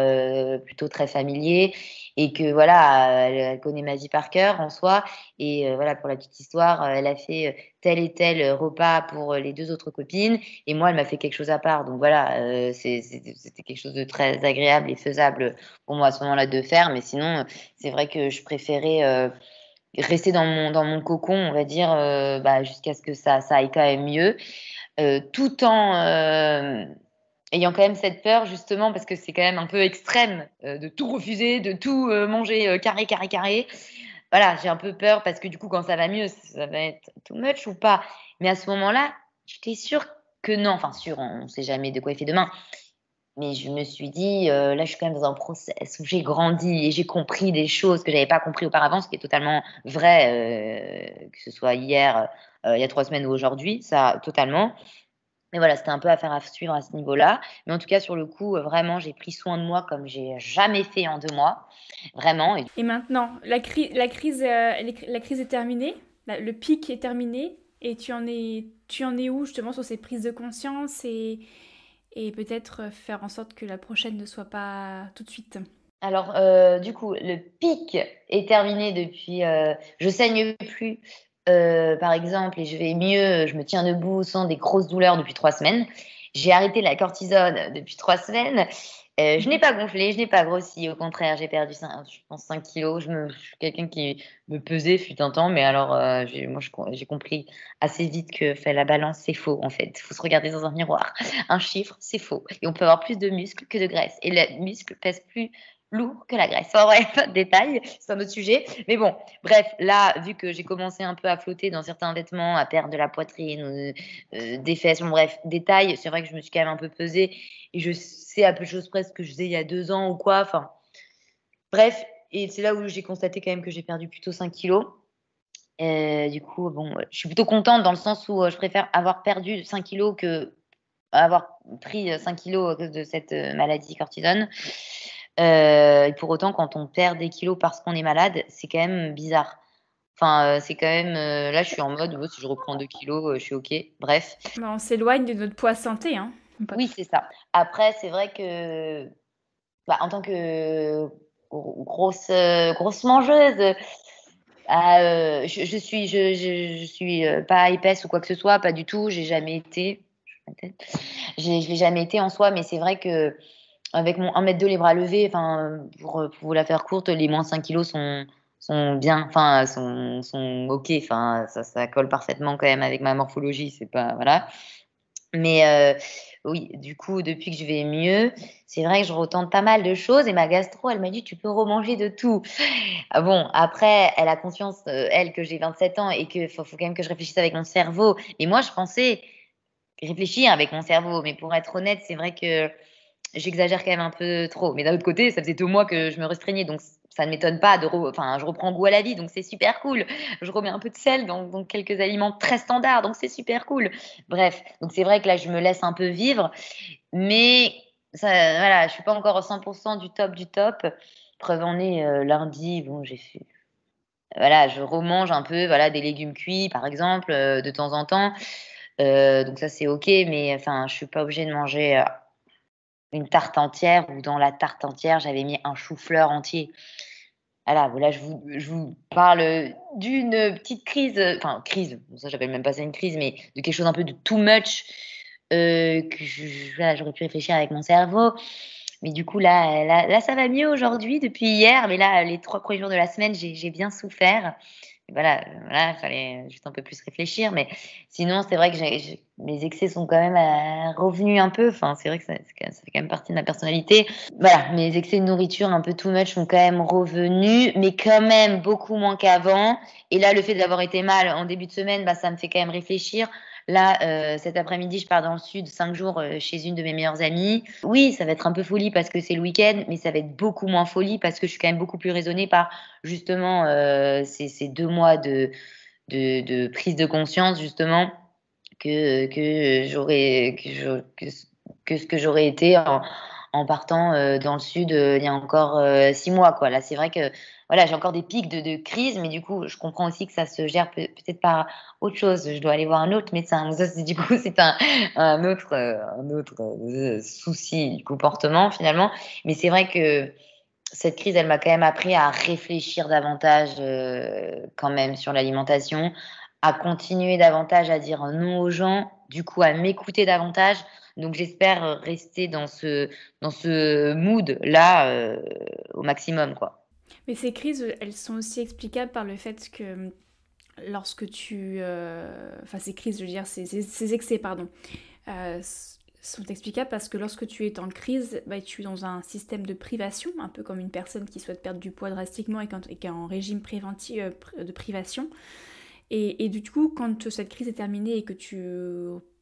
plutôt très familier et que voilà, elle connaît ma vie par cœur en soi et voilà, pour la petite histoire, elle a fait, tel et tel, repas pour, les 2 autres copines et moi, elle m'a fait quelque chose à part donc voilà, c'était quelque chose de très agréable et faisable pour moi à ce moment-là de faire mais sinon, c'est vrai que je préférais, rester dans mon cocon, on va dire, bah, jusqu'à ce que ça aille quand même mieux, tout en, ayant quand même cette peur justement parce que c'est quand même un peu extrême, de tout refuser, de tout, manger, carré, carré, carré. Voilà, j'ai un peu peur parce que du coup quand ça va mieux, ça va être too much ou pas? Mais à ce moment-là, j'étais sûre que non, enfin sûre, on ne sait jamais de quoi il fait demain, mais je me suis dit, là, je suis quand même dans un process où j'ai grandi et j'ai compris des choses que j'avais pas compris auparavant, ce qui est totalement vrai, que ce soit hier, il y a 3 semaines ou aujourd'hui, ça totalement. Mais voilà, c'était un peu affaire à suivre à ce niveau-là. Mais en tout cas, sur le coup, vraiment, j'ai pris soin de moi comme j'ai jamais fait en 2 mois, vraiment et Et maintenant, la crise est terminée, le pic est terminé, et tu en es où justement sur ces prises de conscience et peut-être faire en sorte que la prochaine ne soit pas tout de suite. alors, du coup, le pic est terminé depuis, je saigne plus, par exemple et je vais mieux, je me tiens debout sans des grosses douleurs depuis 3 semaines. J'ai arrêté la cortisone depuis 3 semaines. Je n'ai pas gonflé, je n'ai pas grossi, au contraire, j'ai perdu je pense 5 kilogrammes. Je suis quelqu'un qui me pesait fut un temps, mais alors, j'ai compris assez vite que faire la balance, c'est faux, en fait. Il faut se regarder dans un miroir. Un chiffre, c'est faux et on peut avoir plus de muscles que de graisse et le muscle pèse plus lourd que la graisse. Enfin bref, détail, c'est un autre sujet. Mais bon, bref, là, vu que j'ai commencé un peu à flotter dans certains vêtements, à perdre de la poitrine, des fesses, bon bref, détail, c'est vrai que je me suis quand même un peu pesée et je sais à peu de choses près ce que je faisais il y a 2 ans ou quoi. Enfin, bref, et c'est là où j'ai constaté quand même que j'ai perdu plutôt 5 kilos. Du coup, bon, je suis plutôt contente dans le sens où je préfère avoir perdu 5 kilos que avoir pris 5 kilos à cause de cette maladie cortisone. Et pour autant, quand on perd des kilos parce qu'on est malade, c'est quand même bizarre. Enfin, c'est quand même, là, je suis en mode: «Ouais, si je reprends 2 kilos, je suis OK». Bref. Ben, on s'éloigne de notre poids santé, hein. Oui, c'est ça. Après, c'est vrai que, bah, en tant que grosse mangeuse, je suis pas épaisse ou quoi que ce soit, pas du tout. J'ai jamais été. Je l'ai jamais été en soi, mais c'est vrai qu'avec mon 1,2 m les bras levés, enfin, pour vous la faire courte, les moins 5 kilos sont bien, enfin, sont OK, enfin, ça colle parfaitement quand même avec ma morphologie, c'est pas voilà. Mais oui, du coup, depuis que je vais mieux, c'est vrai que je retente pas mal de choses et ma gastro, elle m'a dit: «Tu peux remanger de tout». Ah bon, après, elle a conscience, elle, que j'ai 27 ans et que faut quand même que je réfléchisse avec mon cerveau. Et moi, je pensais réfléchir avec mon cerveau, mais pour être honnête, c'est vrai que j'exagère quand même un peu trop. Mais d'un autre côté, ça faisait 2 mois que je me restreignais, donc ça ne m'étonne pas enfin, je reprends goût à la vie, donc c'est super cool. Je remets un peu de sel dans quelques aliments très standards, donc c'est super cool. Bref, donc c'est vrai que là, je me laisse un peu vivre, mais ça voilà, je suis pas encore au 100 du top du top. Preuve en est, lundi, bon, j'ai fait voilà, je remange un peu, voilà, des légumes cuits, par exemple, de temps en temps. Donc ça, c'est OK, mais enfin, je suis pas obligée de manger, une tarte entière où dans la tarte entière, j'avais mis un chou-fleur entier. Voilà, voilà, je vous parle, d'une petite crise, enfin crise, bon ça j'appelle même pas ça une crise, mais de quelque chose un peu de too much, que voilà, j'aurais pu réfléchir avec mon cerveau. Mais du coup, là, ça va mieux aujourd'hui depuis hier, mais là, les 3 premiers jours de la semaine, j'ai bien souffert. Et voilà, fallait juste un peu plus réfléchir, mais sinon, c'est vrai que j'ai mes excès sont quand même, revenus un peu. Enfin, c'est vrai que ça fait quand même partie de ma personnalité. Voilà, mes excès de nourriture un peu too much sont quand même revenus, mais quand même beaucoup moins qu'avant. Et là, le fait d'avoir été mal en début de semaine, bah, ça me fait quand même réfléchir. Là, cet après-midi, je pars dans le sud 5 jours, chez une de mes meilleures amies. Oui, ça va être un peu folie parce que c'est le week-end, mais ça va être beaucoup moins folie parce que je suis quand même beaucoup plus raisonnée par justement, ces 2 mois de prise de conscience justement que j'aurais que ce que j'aurais été en partant, dans le sud, il y a encore, 6 mois, quoi. Là, c'est vrai que, voilà, j'ai encore des pics de crise, mais du coup, je comprends aussi que ça se gère peut-être par autre chose. Je dois aller voir un autre médecin. Ça, c'est du coup, c'est un autre souci du comportement, finalement. Mais c'est vrai que cette crise, elle m'a quand même appris à réfléchir davantage, quand même sur l'alimentation, à continuer davantage à dire non aux gens, du coup à m'écouter davantage. Donc j'espère, rester dans ce mood-là, au maximum, quoi. Mais ces crises, elles sont aussi explicables par le fait que lorsque enfin, ces crises, je veux dire, ces excès, pardon, sont explicables parce que lorsque tu es en crise, bah, tu es dans un système de privation, un peu comme une personne qui souhaite perdre du poids drastiquement et qui est en régime préventif de privation. Et du coup, quand cette crise est terminée et que tu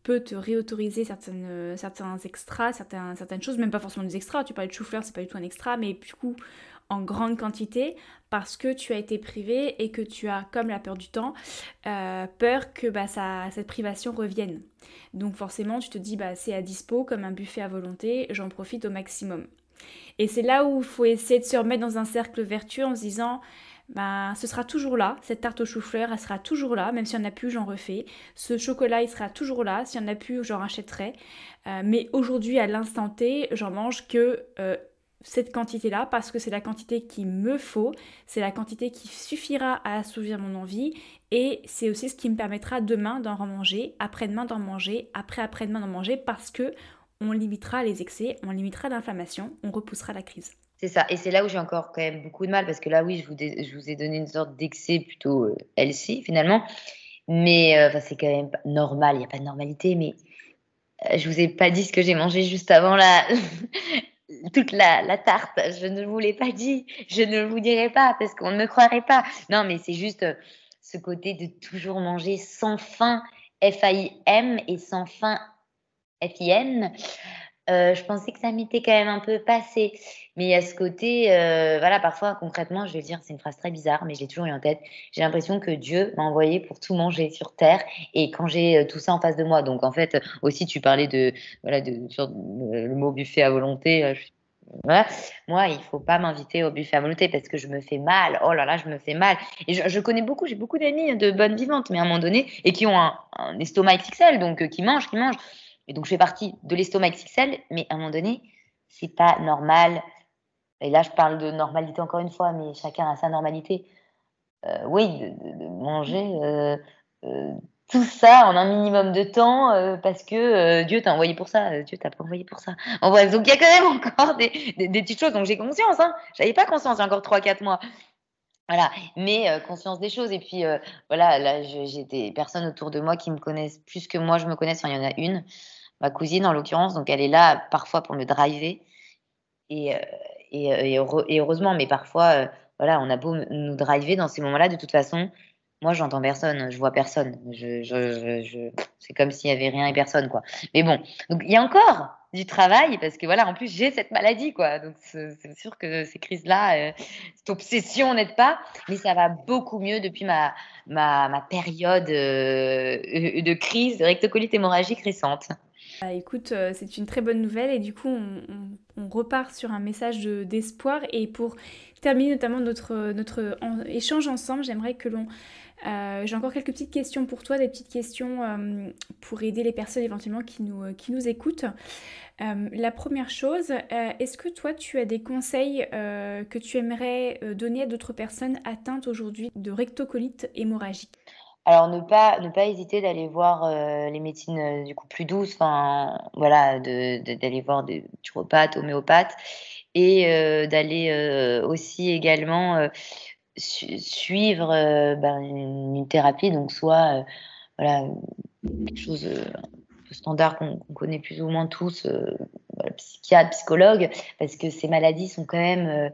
peux te réautoriser certains extras, certaines choses, même pas forcément des extras, tu parlais de chou-fleur, c'est pas du tout un extra, mais du coup en grande quantité parce que tu as été privé et que tu as, comme la peur du temps, peur que bah, cette privation revienne. Donc forcément, tu te dis, bah, c'est à dispo, comme un buffet à volonté, j'en profite au maximum. Et c'est là où il faut essayer de se remettre dans un cercle vertueux en se disant, bah, ce sera toujours là, cette tarte au chou-fleur, elle sera toujours là, même s'il n'y en a plus, j'en refais. Ce chocolat, il sera toujours là, s'il n'y en a plus, j'en rachèterai. Mais aujourd'hui, à l'instant T, j'en mange que cette quantité-là, parce que c'est la quantité qu'il me faut, c'est la quantité qui suffira à assouvir mon envie, et c'est aussi ce qui me permettra demain d'en remanger, après-demain d'en manger, après-après-demain d'en manger, parce que on limitera les excès, on limitera l'inflammation, on repoussera la crise. C'est ça, et c'est là où j'ai encore quand même beaucoup de mal parce que là, oui, je vous ai donné une sorte d'excès plutôt, healthy finalement, mais enfin, c'est quand même pas normal, il y a pas de normalité, mais je vous ai pas dit ce que j'ai mangé juste avant la toute la tarte. Je ne vous l'ai pas dit. Je ne vous dirai pas parce qu'on ne me croirait pas. Non, mais c'est juste, ce côté de toujours manger sans faim, F-A-I-M et sans faim, F-I-N. Je pensais que ça m'était quand même un peu passé. Mais il y a ce côté, voilà, parfois concrètement, je vais dire, c'est une phrase très bizarre, mais je l'ai toujours eu en tête. J'ai l'impression que Dieu m'a envoyé pour tout manger sur terre et quand j'ai, tout ça en face de moi. Donc en fait, aussi tu parlais de voilà, le mot buffet à volonté, voilà. Moi, il faut pas m'inviter au buffet à volonté parce que je me fais mal. Oh là là, je me fais mal et je connais beaucoup, j'ai beaucoup d'amies de bonnes vivantes, mais à un moment donné et qui ont un estomac XXL, donc qui mangent et donc je fais partie de l'estomac XXL, mais à un moment donné, c'est pas normal et là, je parle de normalité encore une fois, mais chacun a sa normalité. Oui, de manger, heu, tout ça en un minimum de temps, parce que, Dieu t'a envoyé pour ça, Dieu t'a pas envoyé pour ça. En bref, donc il y a quand même encore des petites choses, donc j'ai conscience, hein. J'avais pas conscience il y a encore 3-4 mois. Voilà, mais conscience des choses et puis, voilà, là, j'ai des personnes autour de moi qui me connaissent plus que moi je me connaisse. Enfin, il y en a une, ma cousine en l'occurrence, donc elle est là parfois pour me driver et heureusement, mais parfois, voilà, on a beau nous driver dans ces moments-là, de toute façon, moi, j'entends personne, je vois personne. Je c'est comme s'il y avait rien et personne, quoi. Mais bon, donc il y a encore du travail parce que, voilà, en plus, j'ai cette maladie, quoi. Donc c'est sûr que ces crises-là, cette obsession n'aide pas, mais ça va beaucoup mieux depuis ma période, de crise de rectocolite hémorragique récente. Bah, écoute, c'est une très bonne nouvelle et du coup on repart sur un message d'espoir et pour terminer notamment notre échange ensemble, j'aimerais que j'ai encore quelques petites questions pour toi, des petites questions pour aider les personnes éventuellement qui nous écoutent. La première chose, est-ce que toi tu as des conseils que tu aimerais donner à d'autres personnes atteintes aujourd'hui de rectocolite hémorragique? Alors ne pas hésiter d'aller voir, les médecines, du coup plus douces, enfin voilà, d'aller voir des naturopathes, homéopathes et d'aller, aussi également, suivre, ben, une thérapie donc soit, voilà, quelque chose, un peu standard qu'on connaît plus ou moins tous, voilà, psychiatre, psychologue, parce que ces maladies sont quand même,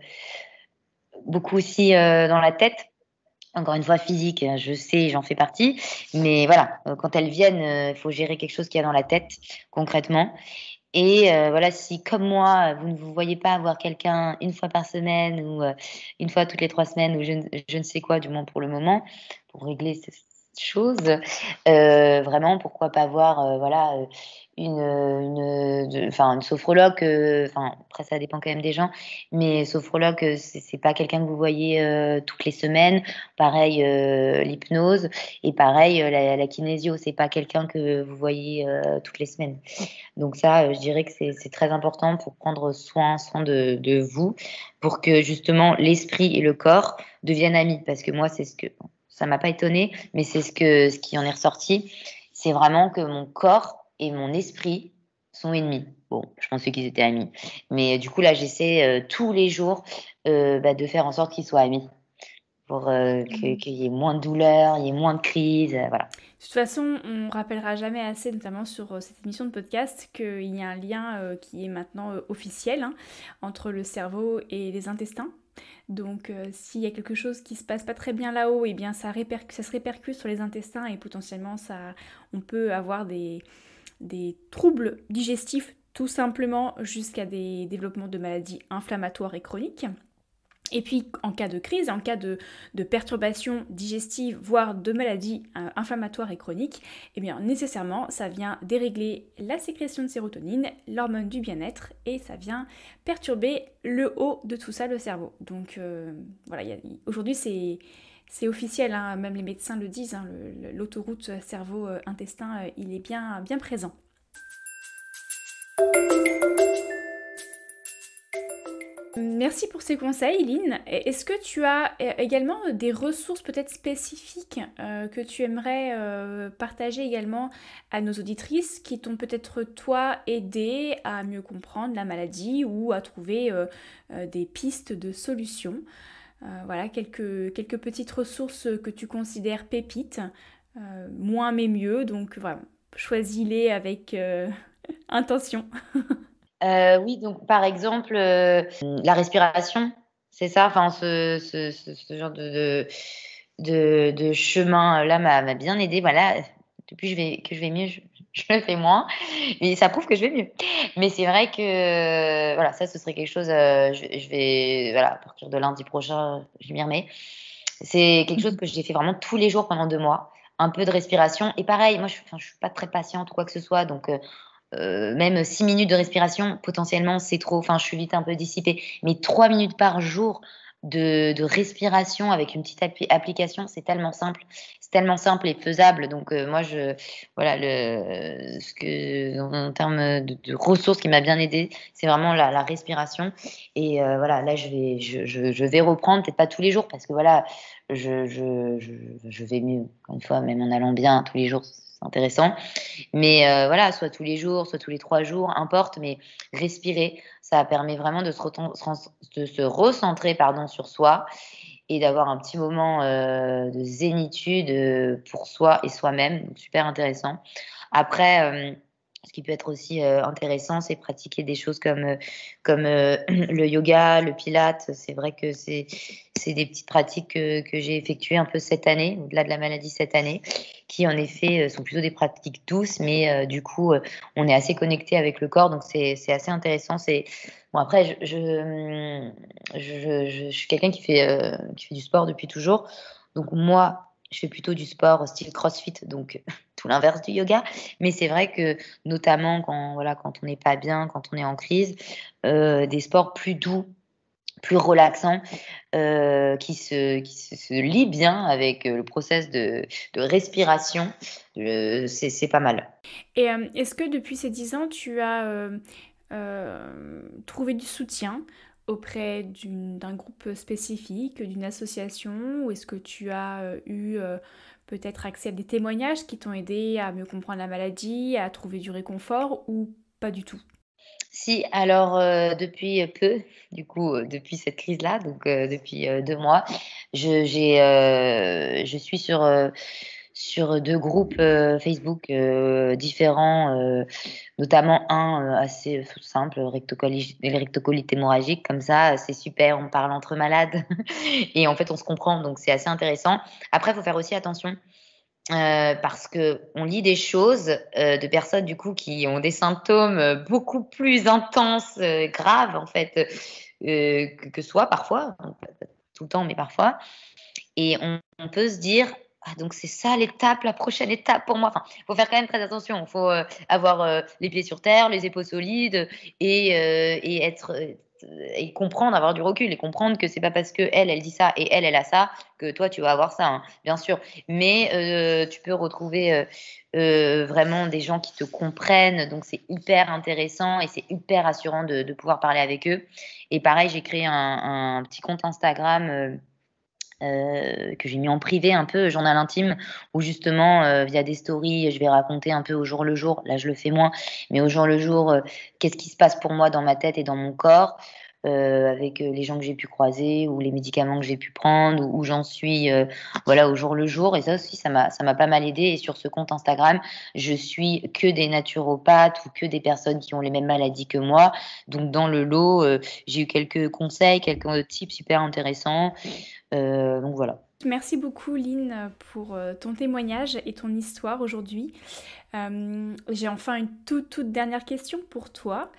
beaucoup aussi, dans la tête. Encore une fois physique, je sais, j'en fais partie, mais voilà, quand elles viennent, il faut gérer quelque chose qu'il y a dans la tête, concrètement et voilà, si comme moi, vous ne vous voyez pas voir quelqu'un une fois par semaine ou 1 fois toutes les 3 semaines ou je ne sais quoi, du moins pour le moment, pour régler ces choses, vraiment pourquoi pas voir, voilà, une sophrologue, enfin après ça dépend quand même des gens, mais sophrologue, c'est pas quelqu'un que vous voyez, toutes les semaines. Pareil, l'hypnose et pareil, la kinésio, c'est pas quelqu'un que vous voyez, toutes les semaines. Donc ça, je dirais que c'est très important pour prendre soin de vous, pour que justement l'esprit et le corps deviennent amis. Parce que moi, c'est ce que bon, ça m'a pas étonnné, mais c'est ce qui en est ressorti. C'est vraiment que mon corps et mon esprit sont ennemis. Bon, je pensais qu'ils étaient amis, mais du coup là, j'essaie, tous les jours, bah, de faire en sorte qu'ils soient amis pour, qu'il y ait moins de douleurs, il y ait moins de crises, voilà. De toute façon, on rappellera jamais assez, notamment sur cette émission de podcast, qu'il y a un lien qui est maintenant officiel, hein, entre le cerveau et les intestins. Donc s'il y a quelque chose qui se passe pas très bien là-haut, eh bien ça se répercute sur les intestins et potentiellement on peut avoir des troubles digestifs tout simplement jusqu'à des développements de maladies inflammatoires et chroniques. Et puis, en cas de crise, en cas de perturbation digestive, voire de maladie inflammatoire et chronique, eh bien, nécessairement, ça vient dérégler la sécrétion de sérotonine, l'hormone du bien-être, et ça vient perturber le haut de tout ça, le cerveau. Donc, voilà, aujourd'hui, c'est officiel, hein, même les médecins le disent, hein, l'autoroute cerveau-intestin, il est bien, bien présent. Merci pour ces conseils, Lynn. Est-ce que tu as également des ressources peut-être spécifiques que tu aimerais partager également à nos auditrices qui t'ont peut-être toi aidé à mieux comprendre la maladie ou à trouver des pistes de solutions? Voilà, quelques petites ressources que tu considères pépites, moins mais mieux, donc voilà, choisis-les avec intention. Oui, donc par exemple, la respiration, c'est ça? Enfin ce genre de chemin, là m'a bien aidée. Voilà, depuis que je vais mieux, je le fais moins, mais ça prouve que je vais mieux. Mais c'est vrai que, voilà, ça ce serait quelque chose, je vais voilà, à partir de lundi prochain, je m'y remets. C'est quelque chose que j'ai fait vraiment tous les jours pendant 2 mois, un peu de respiration et pareil, moi je suis pas très patiente ou quoi que ce soit donc même 6 minutes de respiration, potentiellement, c'est trop. Enfin, je suis vite un peu dissipée. Mais 3 minutes par jour de respiration avec une petite application, c'est tellement simple et faisable. Donc, moi, voilà, ce que, en termes de ressources qui m'a bien aidée, c'est vraiment la respiration. Et voilà, là, je vais reprendre, peut-être pas tous les jours, parce que voilà, je vais mieux. Encore une fois, même en allant bien tous les jours, c'est intéressant. Mais voilà, soit tous les jours, soit tous les 3 jours, importe, mais respirer, ça permet vraiment de se recentrer, pardon, sur soi et d'avoir un petit moment, de zénitude, pour soi et soi-même, donc super intéressant. Après, ce qui peut être aussi, intéressant, c'est pratiquer des choses comme le yoga, le pilates. C'est vrai que c'est des petites pratiques que j'ai effectuées un peu cette année, au-delà de la maladie cette année, qui en effet, sont plutôt des pratiques douces, mais du coup, on est assez connecté avec le corps, donc c'est assez intéressant. C'est bon après je suis quelqu'un qui fait du sport depuis toujours, donc moi, je fais plutôt du sport style CrossFit, donc tout l'inverse du yoga. Mais c'est vrai que notamment quand voilà, quand on n'est pas bien, quand on est en crise, des sports plus doux, plus relaxants, qui se lient bien avec, le process de respiration, c'est pas mal. Et est-ce que depuis ces 10 ans, tu as trouvé du soutien auprès d'un groupe spécifique, d'une association, ou est-ce que tu as eu peut-être accès à des témoignages qui t'ont aidé à mieux comprendre la maladie, à trouver du réconfort ou pas du tout? Si, alors, depuis peu, du coup, depuis cette crise-là, donc depuis, 2 mois, je suis sur 2 groupes, Facebook, différents, notamment un, assez, simple, rectocolite hémorragique comme ça, c'est super, on parle entre malades et en fait, on se comprend, donc c'est assez intéressant. Après, il faut faire aussi attention, parce qu'on lit des choses, de personnes du coup qui ont des symptômes, beaucoup plus intenses, graves en fait, que soi parfois, hein, pas tout le temps, mais parfois et on peut se dire: «Ah donc c'est ça l'étape, la prochaine étape pour moi». Enfin, il faut faire quand même très attention. Il faut, avoir, les pieds sur terre, les épaules solides et être, et comprendre, avoir du recul et comprendre que c'est pas parce qu'elle, elle dit ça et elle a ça, que toi tu vas avoir ça, hein, bien sûr. Mais, tu peux retrouver, vraiment des gens qui te comprennent, donc c'est hyper intéressant et c'est hyper rassurant de pouvoir parler avec eux et pareil, j'ai créé un petit compte Instagram, que j'ai mis en privé un peu, journal intime, où justement, via des stories, je vais raconter un peu au jour le jour. Là, je le fais moins, mais au jour le jour, qu'est-ce qui se passe pour moi dans ma tête et dans mon corps, avec, les gens que j'ai pu croiser ou les médicaments que j'ai pu prendre, où j'en suis, voilà, au jour le jour et ça aussi, ça m'a pas mal aidée et sur ce compte Instagram, je suis que des naturopathes ou que des personnes qui ont les mêmes maladies que moi. Donc dans le lot, j'ai eu quelques conseils, quelques tips super intéressants. Donc voilà. Merci beaucoup Lynn pour ton témoignage et ton histoire aujourd'hui. J'ai enfin une toute dernière question pour toi.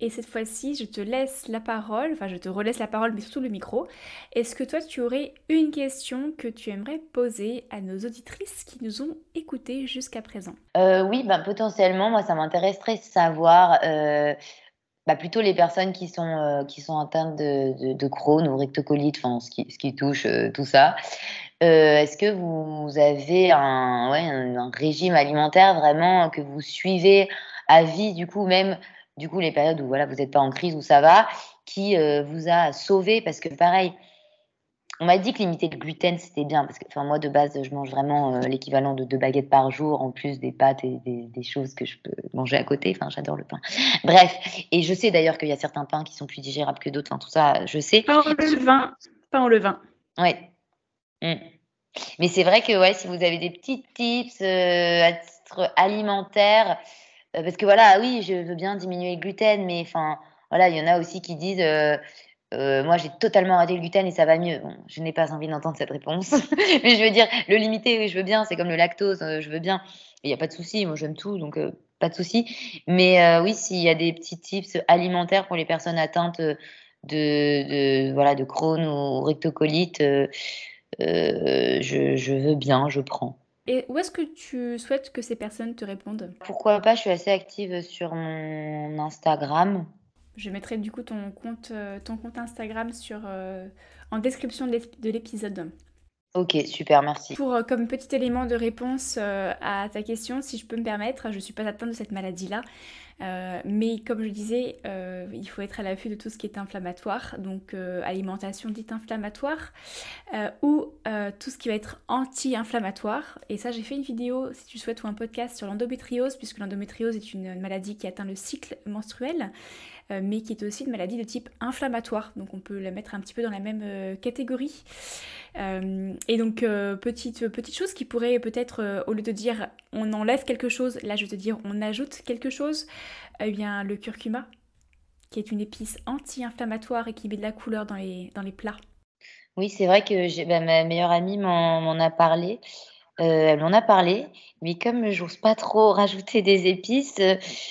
Et cette fois-ci, je te laisse la parole, enfin je te relaisse la parole, mais surtout le micro. Est-ce que toi, tu aurais une question que tu aimerais poser à nos auditrices qui nous ont écoutés jusqu'à présent? Oui, ben, potentiellement, moi, ça m'intéresserait de savoir, bah, plutôt les personnes qui sont atteintes de Crohn ou rectocolite, enfin ce qui touche, tout ça. Est-ce que vous avez un régime alimentaire vraiment que vous suivez à vie, du coup, même, du coup, les périodes où voilà, vous êtes pas en crise, où ça va, qui, vous a sauvé? Parce que pareil, on m'a dit que limiter le gluten, c'était bien parce que enfin moi de base, je mange vraiment, l'équivalent de 2 baguettes par jour en plus des pâtes et des choses que je peux manger à côté. Enfin, j'adore le pain. Bref et je sais d'ailleurs qu'il y a certains pains qui sont plus digérables que d'autres, enfin tout ça, je sais. Pain au levain, pain au levain. Ouais. Mmh. Mais c'est vrai que ouais, si vous avez des petits tips, à titre alimentaire, parce que voilà, oui, je veux bien diminuer le gluten, mais enfin, voilà, il y en a aussi qui disent, «Moi, j'ai totalement arrêté le gluten et ça va mieux». Bon, je n'ai pas envie d'entendre cette réponse. Mais je veux dire, le limiter, oui, je veux bien, c'est comme le lactose, je veux bien. Il y a pas de souci, moi j'aime tout, donc pas de souci. Mais oui, s'il y a des petits tips alimentaires pour les personnes atteintes, de voilà, de Crohn ou rectocolite, je veux bien, je prends. Et où est-ce que tu souhaites que ces personnes te répondent? Pourquoi pas, je suis assez active sur mon Instagram. Je mettrai du coup ton compte Instagram en description de l'épisode. OK, super, merci. Pour, comme petit élément de réponse à ta question, si je peux me permettre, je ne suis pas atteinte de cette maladie-là, mais comme je disais, il faut être à l'affût de tout ce qui est inflammatoire, donc alimentation dite inflammatoire, ou tout ce qui va être anti-inflammatoire. Et ça, j'ai fait une vidéo, si tu souhaites, ou un podcast sur l'endométriose, puisque l'endométriose est une maladie qui atteint le cycle menstruel, mais qui est aussi une maladie de type inflammatoire. Donc on peut la mettre un petit peu dans la même catégorie. Et donc petite chose qui pourrait peut-être, au lieu de dire on enlève quelque chose, là je vais te dire on ajoute quelque chose, eh bien le curcuma, qui est une épice anti-inflammatoire et qui met de la couleur dans les plats. Oui, c'est vrai que ma meilleure amie m'en a parlé, elle m'en a parlé, mais comme j'ose pas trop rajouter des épices,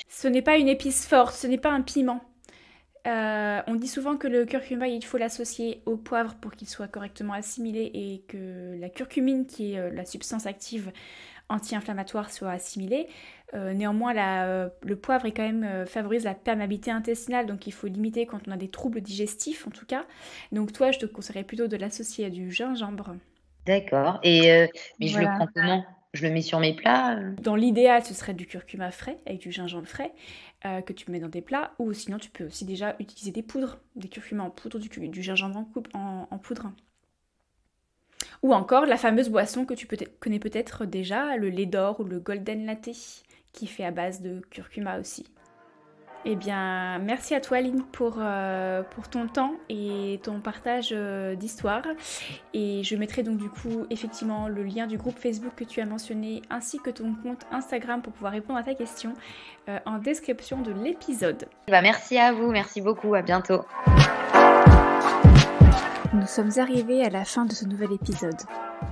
Ce n'est pas une épice forte, ce n'est pas un piment. On dit souvent que le curcuma, il faut l'associer au poivre pour qu'il soit correctement assimilé et que la curcumine, qui est la substance active anti-inflammatoire, soit assimilée. Néanmoins, le poivre est quand même, favorise la perméabilité intestinale, donc il faut limiter quand on a des troubles digestifs en tout cas. Donc toi, je te conseillerais plutôt de l'associer à du gingembre. d'accord mais je le Voilà. prends comment? Je le mets sur mes plats, Dans l'idéal, ce serait du curcuma frais avec du gingembre frais que tu mets dans tes plats, ou sinon tu peux aussi déjà utiliser des poudres, des curcuma en poudre, du gingembre en poudre. Ou encore la fameuse boisson que tu connais peut-être déjà, le lait d'or ou le golden latte, qui est fait à base de curcuma aussi. Eh bien, merci à toi Lynn pour ton temps et ton partage d'histoire. Et je mettrai donc du coup effectivement le lien du groupe Facebook que tu as mentionné ainsi que ton compte Instagram pour pouvoir répondre à ta question en description de l'épisode. Merci à vous, merci beaucoup, à bientôt. Nous sommes arrivés à la fin de ce nouvel épisode.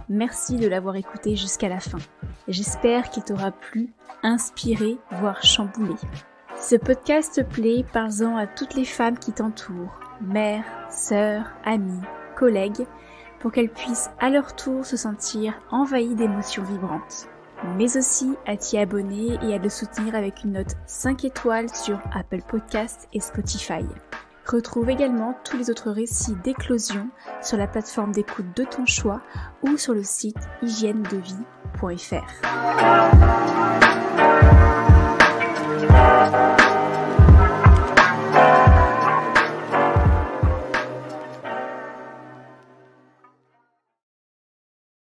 Merci de l'avoir écouté jusqu'à la fin. J'espère qu'il t'aura plu, inspiré, voire chamboulé. Si ce podcast te plaît, parle-en à toutes les femmes qui t'entourent, mères, sœurs, amies, collègues, pour qu'elles puissent à leur tour se sentir envahies d'émotions vibrantes. Mais aussi à t'y abonner et à le soutenir avec une note 5 étoiles sur Apple Podcasts et Spotify. Retrouve également tous les autres récits d'éclosion sur la plateforme d'écoute de ton choix ou sur le site hygiènedevie.fr.